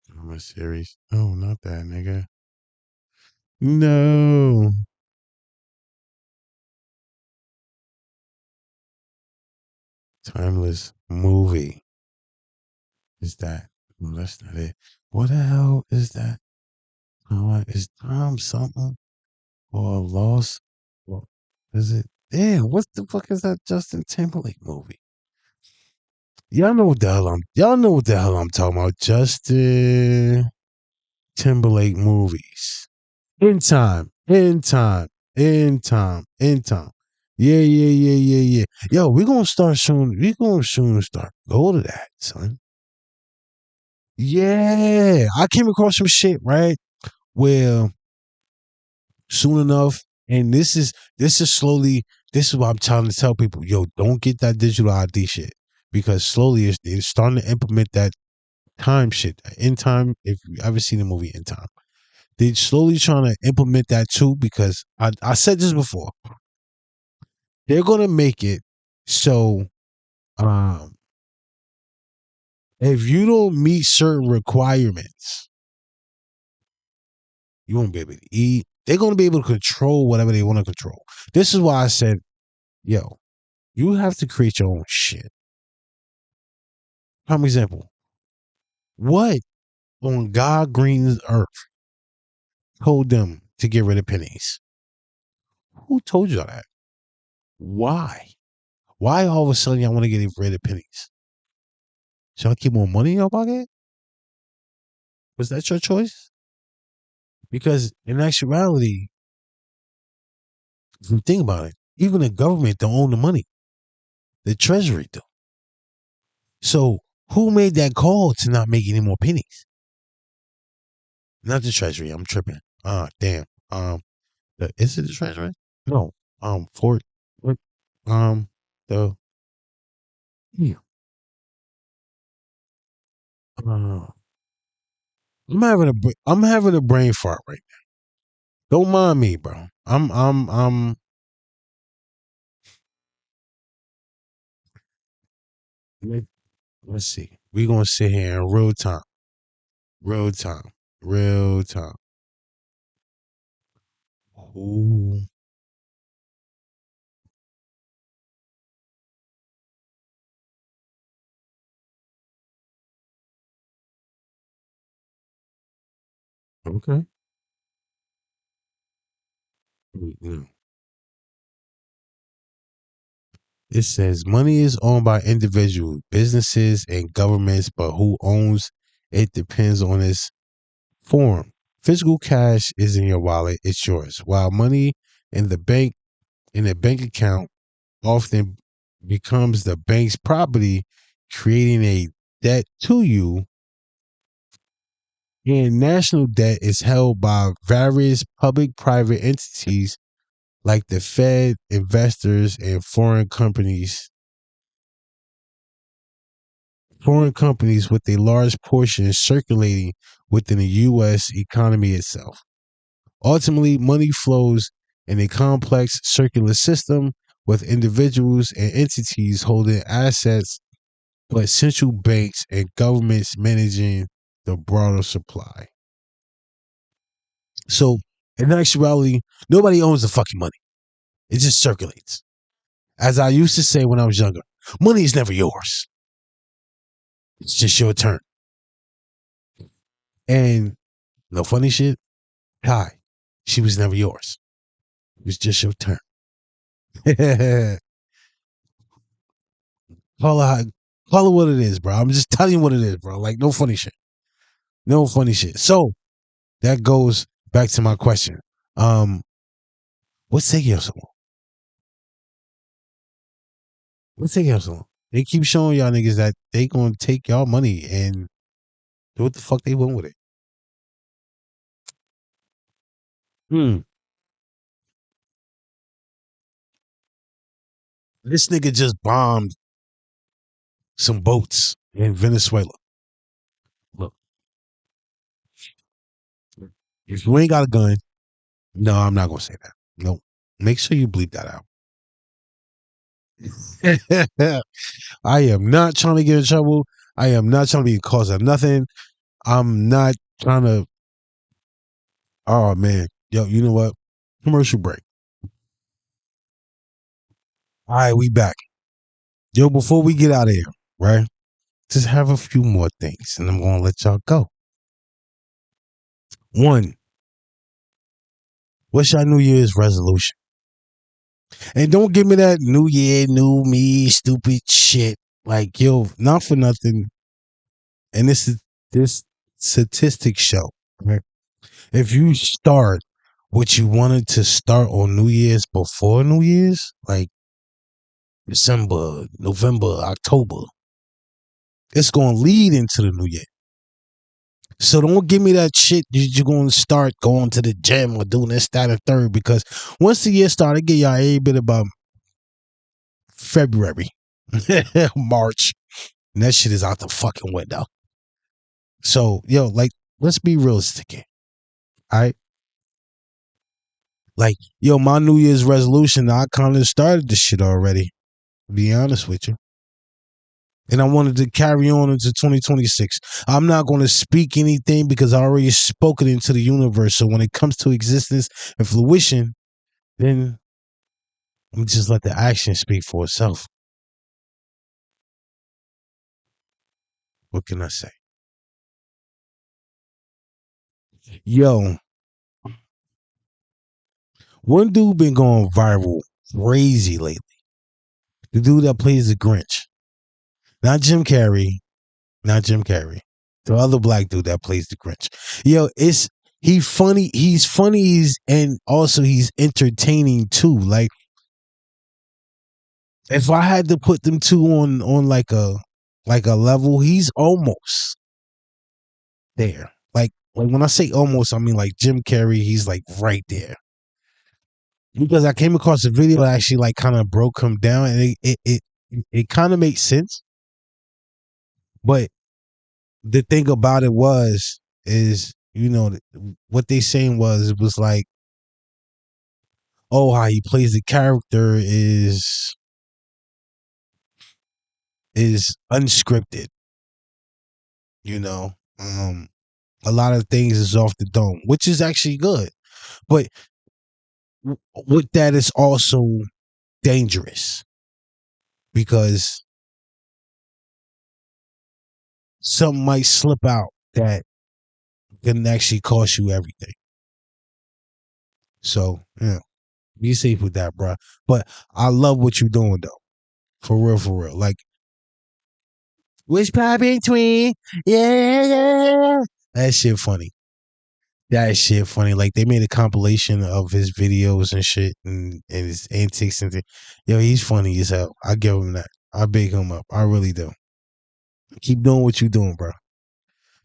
Timeless series. No, not that, nigga. No. Timeless movie. Is that? No, that's not it. What the hell is that? Is Tom something? Or Lost? Well, is it? Damn, what the fuck is that Justin Timberlake movie? Y'all know what the hell I'm talking about. Justin Timberlake movies. In time. Yeah. Yo, we're gonna start soon. We're gonna soon start. Go to that, son. Yeah. I came across some shit, right? Where soon enough, and this is slowly, this is what I'm trying to tell people. Yo, don't get that digital ID shit. Because slowly it's starting to implement that time shit. In time, if you ever seen the movie In Time. They're slowly trying to implement that too, because I said this before. They're gonna make it so if you don't meet certain requirements, you won't be able to eat. They're gonna be able to control whatever they want to control. This is why I said, yo, you have to create your own shit. Prime example. What on God Green's earth told them to get rid of pennies? Who told you that? Why? Why all of a sudden y'all want to get rid of pennies? Should I keep more money in your pocket? Was that your choice? Because in actuality, if you think about it, even the government don't own the money. The treasury do. So who made that call to not make any more pennies? Not the treasury. I'm tripping. Damn. Is it the treasury? No. Fort. What? The. Yeah. I'm having a brain fart right now. Don't mind me, bro. Let's see. We're gonna sit here in real time. Real time. Real time. Who? Okay. No. It says money is owned by individuals, businesses, and governments, but who owns it depends on its form. Physical cash is in your wallet, it's yours. While money in the bank account often becomes the bank's property, creating a debt to you. And national debt is held by various public-private entities like the Fed, investors, and foreign companies with a large portion circulating within the U.S. economy itself. Ultimately, money flows in a complex circular system with individuals and entities holding assets, but central banks and governments managing the broader supply. So, in actuality, nobody owns the fucking money. It just circulates. As I used to say when I was younger, money is never yours. It's just your turn. And no funny shit, Kai, she was never yours. It was just your turn. call her, call her what it is, bro. I'm just telling you what it is, bro. Like, no funny shit. No funny shit. So, that goes back to my question. What's taking you so long? What's taking you so long? They keep showing y'all niggas that they gonna take y'all money and do what the fuck they want with it. This nigga just bombed some boats in Venezuela. Look, if you ain't got a gun, No, I'm not gonna say that. Nope. Make sure you bleep that out. I am not trying to get in trouble. I am not trying to be a cause of nothing. I'm not trying to. Oh man, yo, you know what? Commercial break. All right, we back. Yo, before we get out of here, right? Just have a few more things, and I'm gonna let y'all go. One, what's your New Year's resolution? And don't give me that New Year, new me, stupid shit. Like, yo, not for nothing. And this statistic show, right? If you start what you wanted to start on New Year's before New Year's, like December, November, October, it's gonna lead into the new year. So don't give me that shit you're going to start going to the gym or doing this, that, and third, because once the year started, I get y'all a bit about February, March, and that shit is out the fucking window. So, yo, like, let's be realistic here. All right? Like, yo, my New Year's resolution, I kind of started this shit already, to be honest with you. And I wanted to carry on into 2026. I'm not going to speak anything because I already spoken into the universe. So when it comes to existence and fruition, then let me just let the action speak for itself. What can I say? Yo, one dude been going viral crazy lately. The dude that plays the Grinch. Not Jim Carrey. Not Jim Carrey. The other black dude that plays the Grinch. Yo, he's funny. And also he's entertaining too. Like, if I had to put them two on like a level, he's almost there. Like when I say almost, I mean like Jim Carrey, he's like right there. Because I came across a video that actually like kind of broke him down, and it kind of makes sense. But the thing about it is, you know, what they saying it was like, oh, how he plays the character is unscripted. You know, a lot of things is off the dome, which is actually good. But with that, it's also dangerous because something might slip out that can actually cost you everything. So, yeah, be safe with that, bro. But I love what you're doing, though. For real. Like, which pie between? Yeah. That shit funny. Like, they made a compilation of his videos and shit and his antics and yo, he's funny as hell. I give him that. I big him up. I really do. Keep doing what you're doing, bro.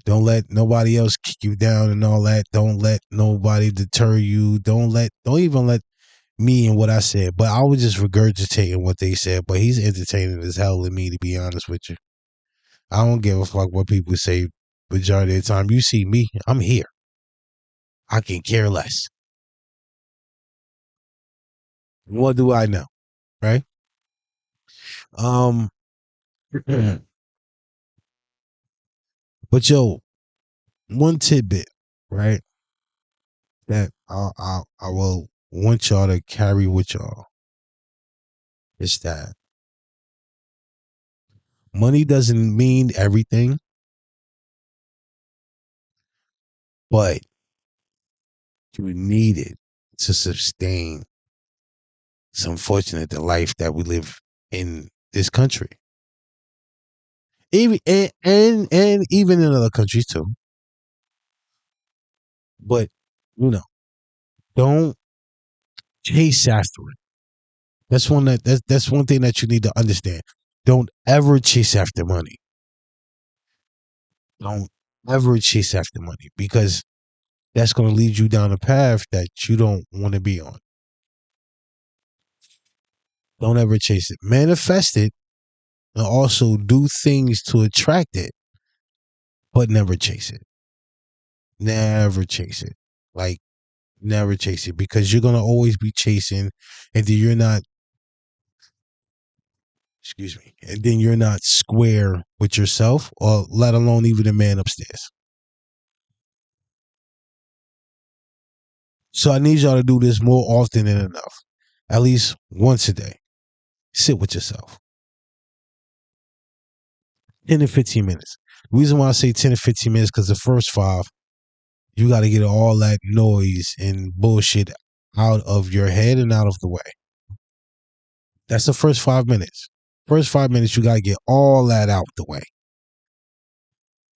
Don't let nobody else kick you down and all that. Don't let nobody deter you. Don't even let me and what I said. But I was just regurgitating what they said. But he's entertaining as hell to me, to be honest with you. I don't give a fuck what people say majority of the time. You see me, I'm here. I can care less. What do I know? Right? But yo, one tidbit, right? That I will want y'all to carry with y'all is that money doesn't mean everything, but you need it to sustain. It's unfortunate the life that we live in this country, even and even in other countries too. But you know, don't chase after it. That's one thing that you need to understand. Don't ever chase after money. Don't ever chase after money because that's going to lead you down a path that you don't want to be on. Don't ever chase it. Manifest it and also do things to attract it, but never chase it. Never chase it. Like, Never chase it, because you're gonna always be chasing, and then you're not. Excuse me, and then you're not square with yourself, or let alone even the man upstairs. So I need y'all to do this more often than enough, at least once a day. Sit with yourself. 10 to 15 minutes. The reason why I say 10 to 15 minutes, because the first 5, you got to get all that noise and bullshit out of your head and out of the way. That's the first 5 minutes. First 5 minutes, you got to get all that out the way.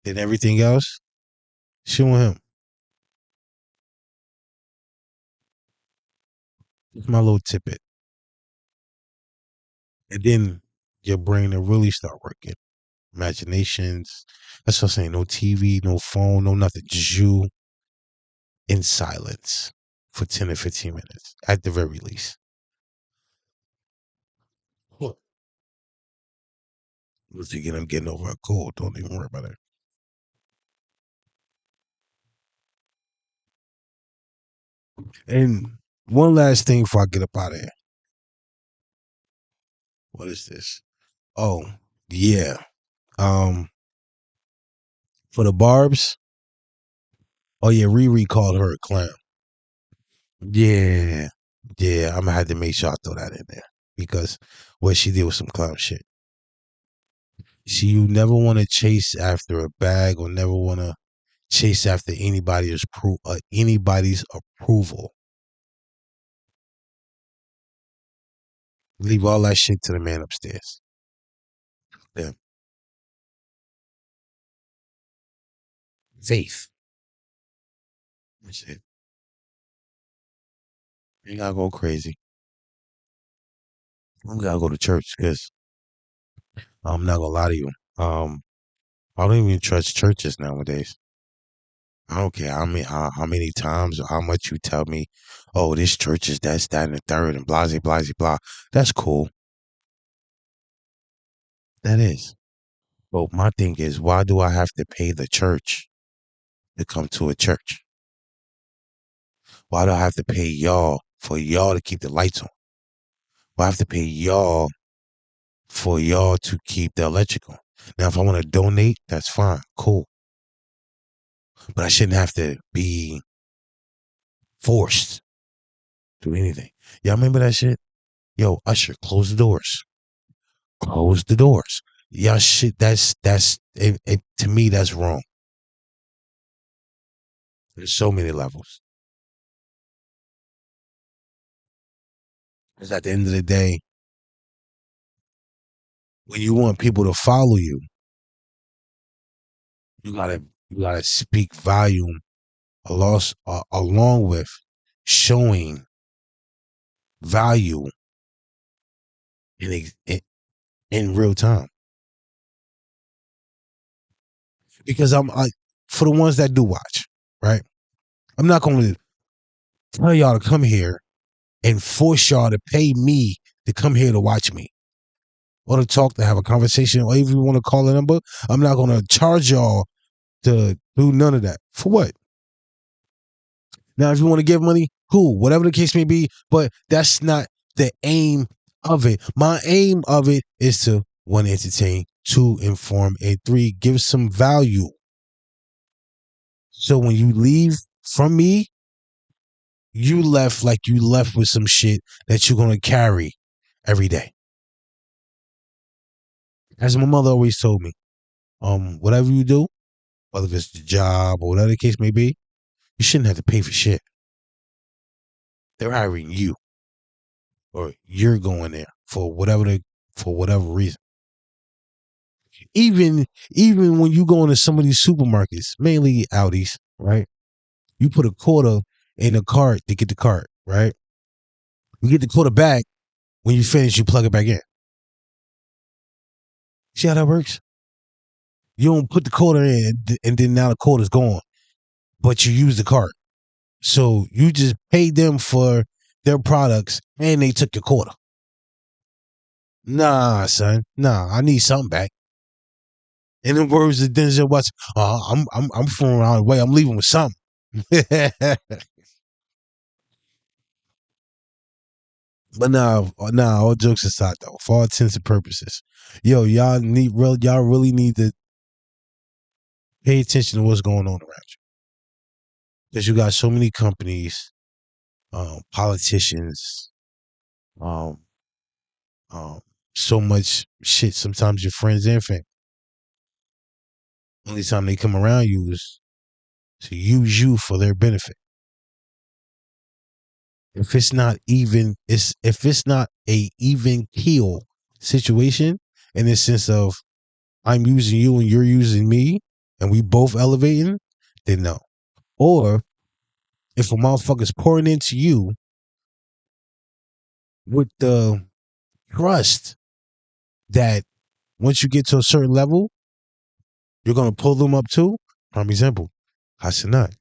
Then everything else, shit on him. That's my little tidbit. And then your brain will really start working. Imaginations. That's what I'm saying. No TV, no phone, no nothing. Just you in silence for 10 to 15 minutes at the very least. Once again, I'm getting over a cold. Don't even worry about it. And one last thing before I get up out of here. What is this? Oh, yeah. For the Barbs. Oh yeah, Riri called her a clown. Yeah. Yeah, I'm gonna have to make sure I throw that in there, because what she did was some clown shit. See, you never want to chase after a bag, or never want to chase after anybody's approval. Leave all that shit to the man upstairs. Yeah. Faith. That's it. You gotta go crazy. You gotta go to church, because I'm not gonna lie to you. I don't even trust churches nowadays. I don't care how many times or how much you tell me, oh, this church is that's, that, and the third, and blah, blah, blah, blah. That's cool. That is. But my thing is, why do I have to pay the church to come to a church? Why do I have to pay y'all for y'all to keep the lights on? Why do I have to pay y'all for y'all to keep the electric on? Now, if I want to donate, that's fine. Cool. But I shouldn't have to be forced to do anything. Y'all remember that shit? Yo, Usher, close the doors. Close the doors. Y'all shit, that's to me, that's wrong. There's so many levels. Because at the end of the day, when you want people to follow you, you gotta speak volume along with showing value in real time. Because for the ones that do watch, right? I'm not going to tell y'all to come here and force y'all to pay me to come here to watch me, or to talk, to have a conversation, or even want to call a number. I'm not going to charge y'all to do none of that. For what? Now, if you want to give money, cool, whatever the case may be, but that's not the aim of it. My aim of it is to, 1, entertain, 2, inform, and 3, give some value. So when you leave from me, you left with some shit that you're going to carry every day. As my mother always told me, whatever you do, whether it's the job or whatever the case may be, you shouldn't have to pay for shit. They're hiring you, or you're going there for whatever reason. Even when you go into some of these supermarkets, mainly Aldi's, right? You put a quarter in a cart to get the cart, right? You get the quarter back. When you finish, you plug it back in. See how that works? You don't put the quarter in, and then now the quarter's gone, but you use the cart. So you just paid them for their products, and they took your quarter. Nah, son. Nah, I need something back. In the words of Denzel Washington, I'm from around the way. I'm leaving with something. But nah, all jokes aside though, for all intents and purposes, yo, y'all really need to pay attention to what's going on around you. Because you got so many companies, politicians, um, so much shit. Sometimes your friends and family. Only time they come around you is to use you for their benefit. If it's not a even keel situation in the sense of I'm using you and you're using me and we both elevating, then no. Or if a motherfucker's pouring into you with the trust that once you get to a certain level, you're gonna pull them up too. Prime example, Hassanat.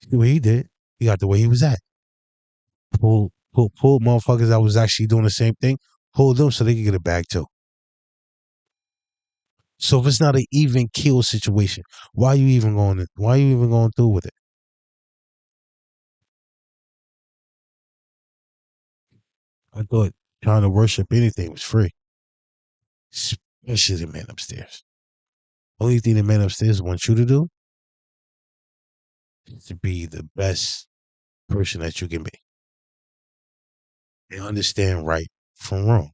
See what he did. He got the way he was at. Pull motherfuckers that was actually doing the same thing. Pull them so they can get it back too. So if it's not an even kill situation, why are you even going through with it? I thought trying to worship anything was free. Especially the man upstairs. Only thing the man upstairs wants you to do is to be the best person that you can be. And understand right from wrong.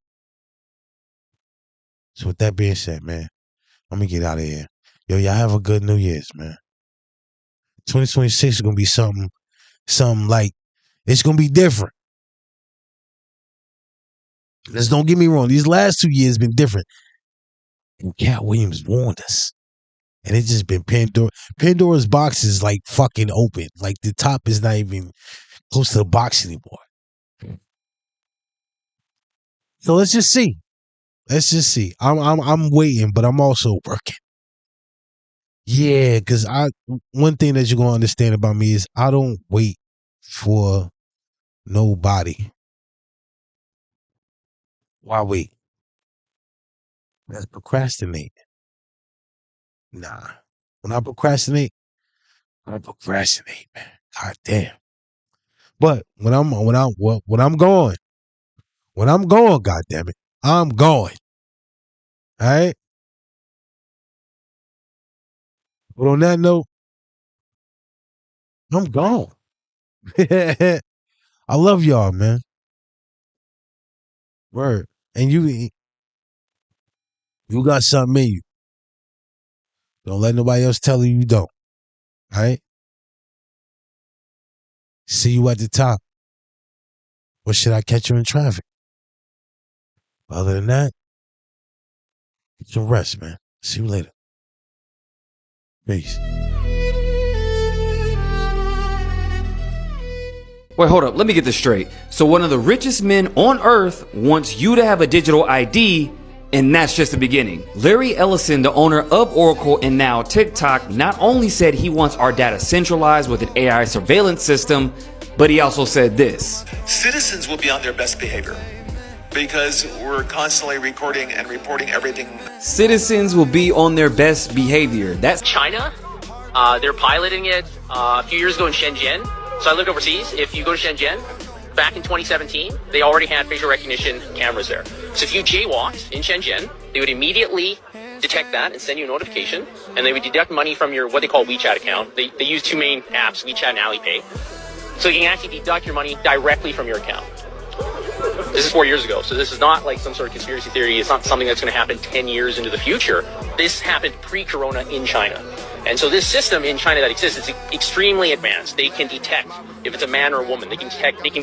So with that being said, man, I'm gonna get out of here. Yo, y'all have a good New Year's, man. 2026 is gonna be something like it's gonna be different. Let's don't get me wrong. These last 2 years been different. And Cat Williams warned us. And it's just been Pandora's box is like fucking open. Like the top is not even close to the box anymore. So let's just see. I'm waiting, but I'm also working. Yeah, because one thing that you're gonna understand about me is I don't wait for nobody. Why wait? That's procrastinate. Nah. When I procrastinate, man. God damn. But when I'm going, God damn it, I'm going. All right. But on that note, I'm gone. I love y'all, man. Word. And you got something in you. Don't let nobody else tell you don't. All right? See you at the top. Or should I catch you in traffic? Other than that, get some rest, man. See you later. Peace. Wait, hold up. Let me get this straight. So one of the richest men on earth wants you to have a digital ID, and that's just the beginning. Larry Ellison, the owner of Oracle and now TikTok, not only said he wants our data centralized with an AI surveillance system, but he also said this. Citizens will be on their best behavior because we're constantly recording and reporting everything. Citizens will be on their best behavior. That's China. They're piloting it a few years ago in Shenzhen. So I lived overseas. If you go to Shenzhen, back in 2017, they already had facial recognition cameras there. So if you jaywalked in Shenzhen, they would immediately detect that and send you a notification, and they would deduct money from your what they call WeChat account. They use two main apps, WeChat and Alipay. So you can actually deduct your money directly from your account. This is 4 years ago, so this is not like some sort of conspiracy theory. It's not something that's going to happen 10 years into the future. This happened pre-corona in China. And so this system in China that exists is extremely advanced. They can detect if it's a man or a woman. They can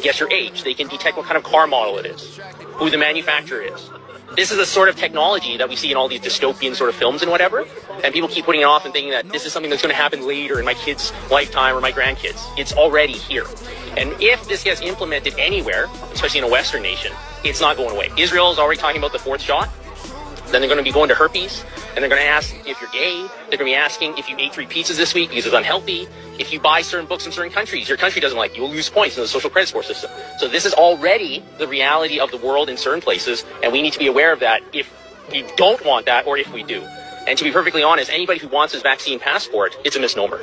guess your age. They can detect what kind of car model it is, who the manufacturer is. This is the sort of technology that we see in all these dystopian sort of films and whatever. And people keep putting it off and thinking that this is something that's going to happen later in my kids' lifetime or my grandkids. It's already here. And if this gets implemented anywhere, especially in a Western nation, it's not going away. Israel is already talking about the fourth shot. Then they're going to be going to herpes, and they're going to ask if you're gay. They're going to be asking if you ate 3 pizzas this week because it's unhealthy. If you buy certain books in certain countries, your country doesn't like you, you'll lose points in the social credit score system. So this is already the reality of the world in certain places, and we need to be aware of that if we don't want that or if we do. And to be perfectly honest, anybody who wants this vaccine passport, it's a misnomer.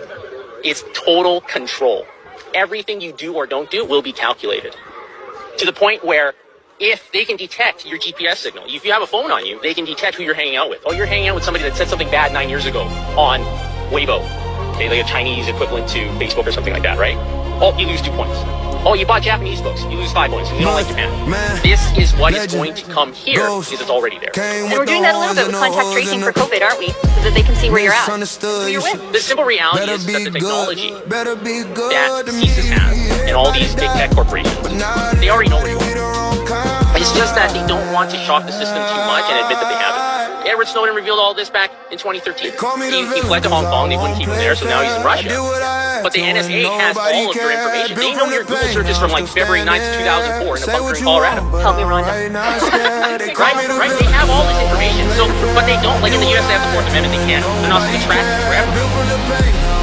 It's total control. Everything you do or don't do will be calculated. To the point where if they can detect your GPS signal, if you have a phone on you, they can detect who you're hanging out with. Oh, you're hanging out with somebody that said something bad 9 years ago on Weibo. Okay, like a Chinese equivalent to Facebook or something like that, right? Oh, you lose 2 points. Oh, you bought Japanese books. You lose 5 points. You don't like Japan. This is what is going to come here because it's already there. And we're doing that a little bit with contact tracing for COVID, aren't we? So that they can see where you're at, who you're with. The simple reality is that the technology that CSIS has and all these big tech corporations, they already know where you are. It's just that they don't want to shock the system too much and admit that they haven't. Edward Snowden revealed all this back in 2013. He fled to Hong Kong, they wouldn't keep him there, so now he's in Russia. But the NSA has all of your information. They know your Google searches from like February 9th, 2004 in a bunker in Colorado. Help me, Rhonda. right? They have all this information, so, but they don't. Like in the US, they have the Fourth Amendment, they can't. They're not supposed to track you forever.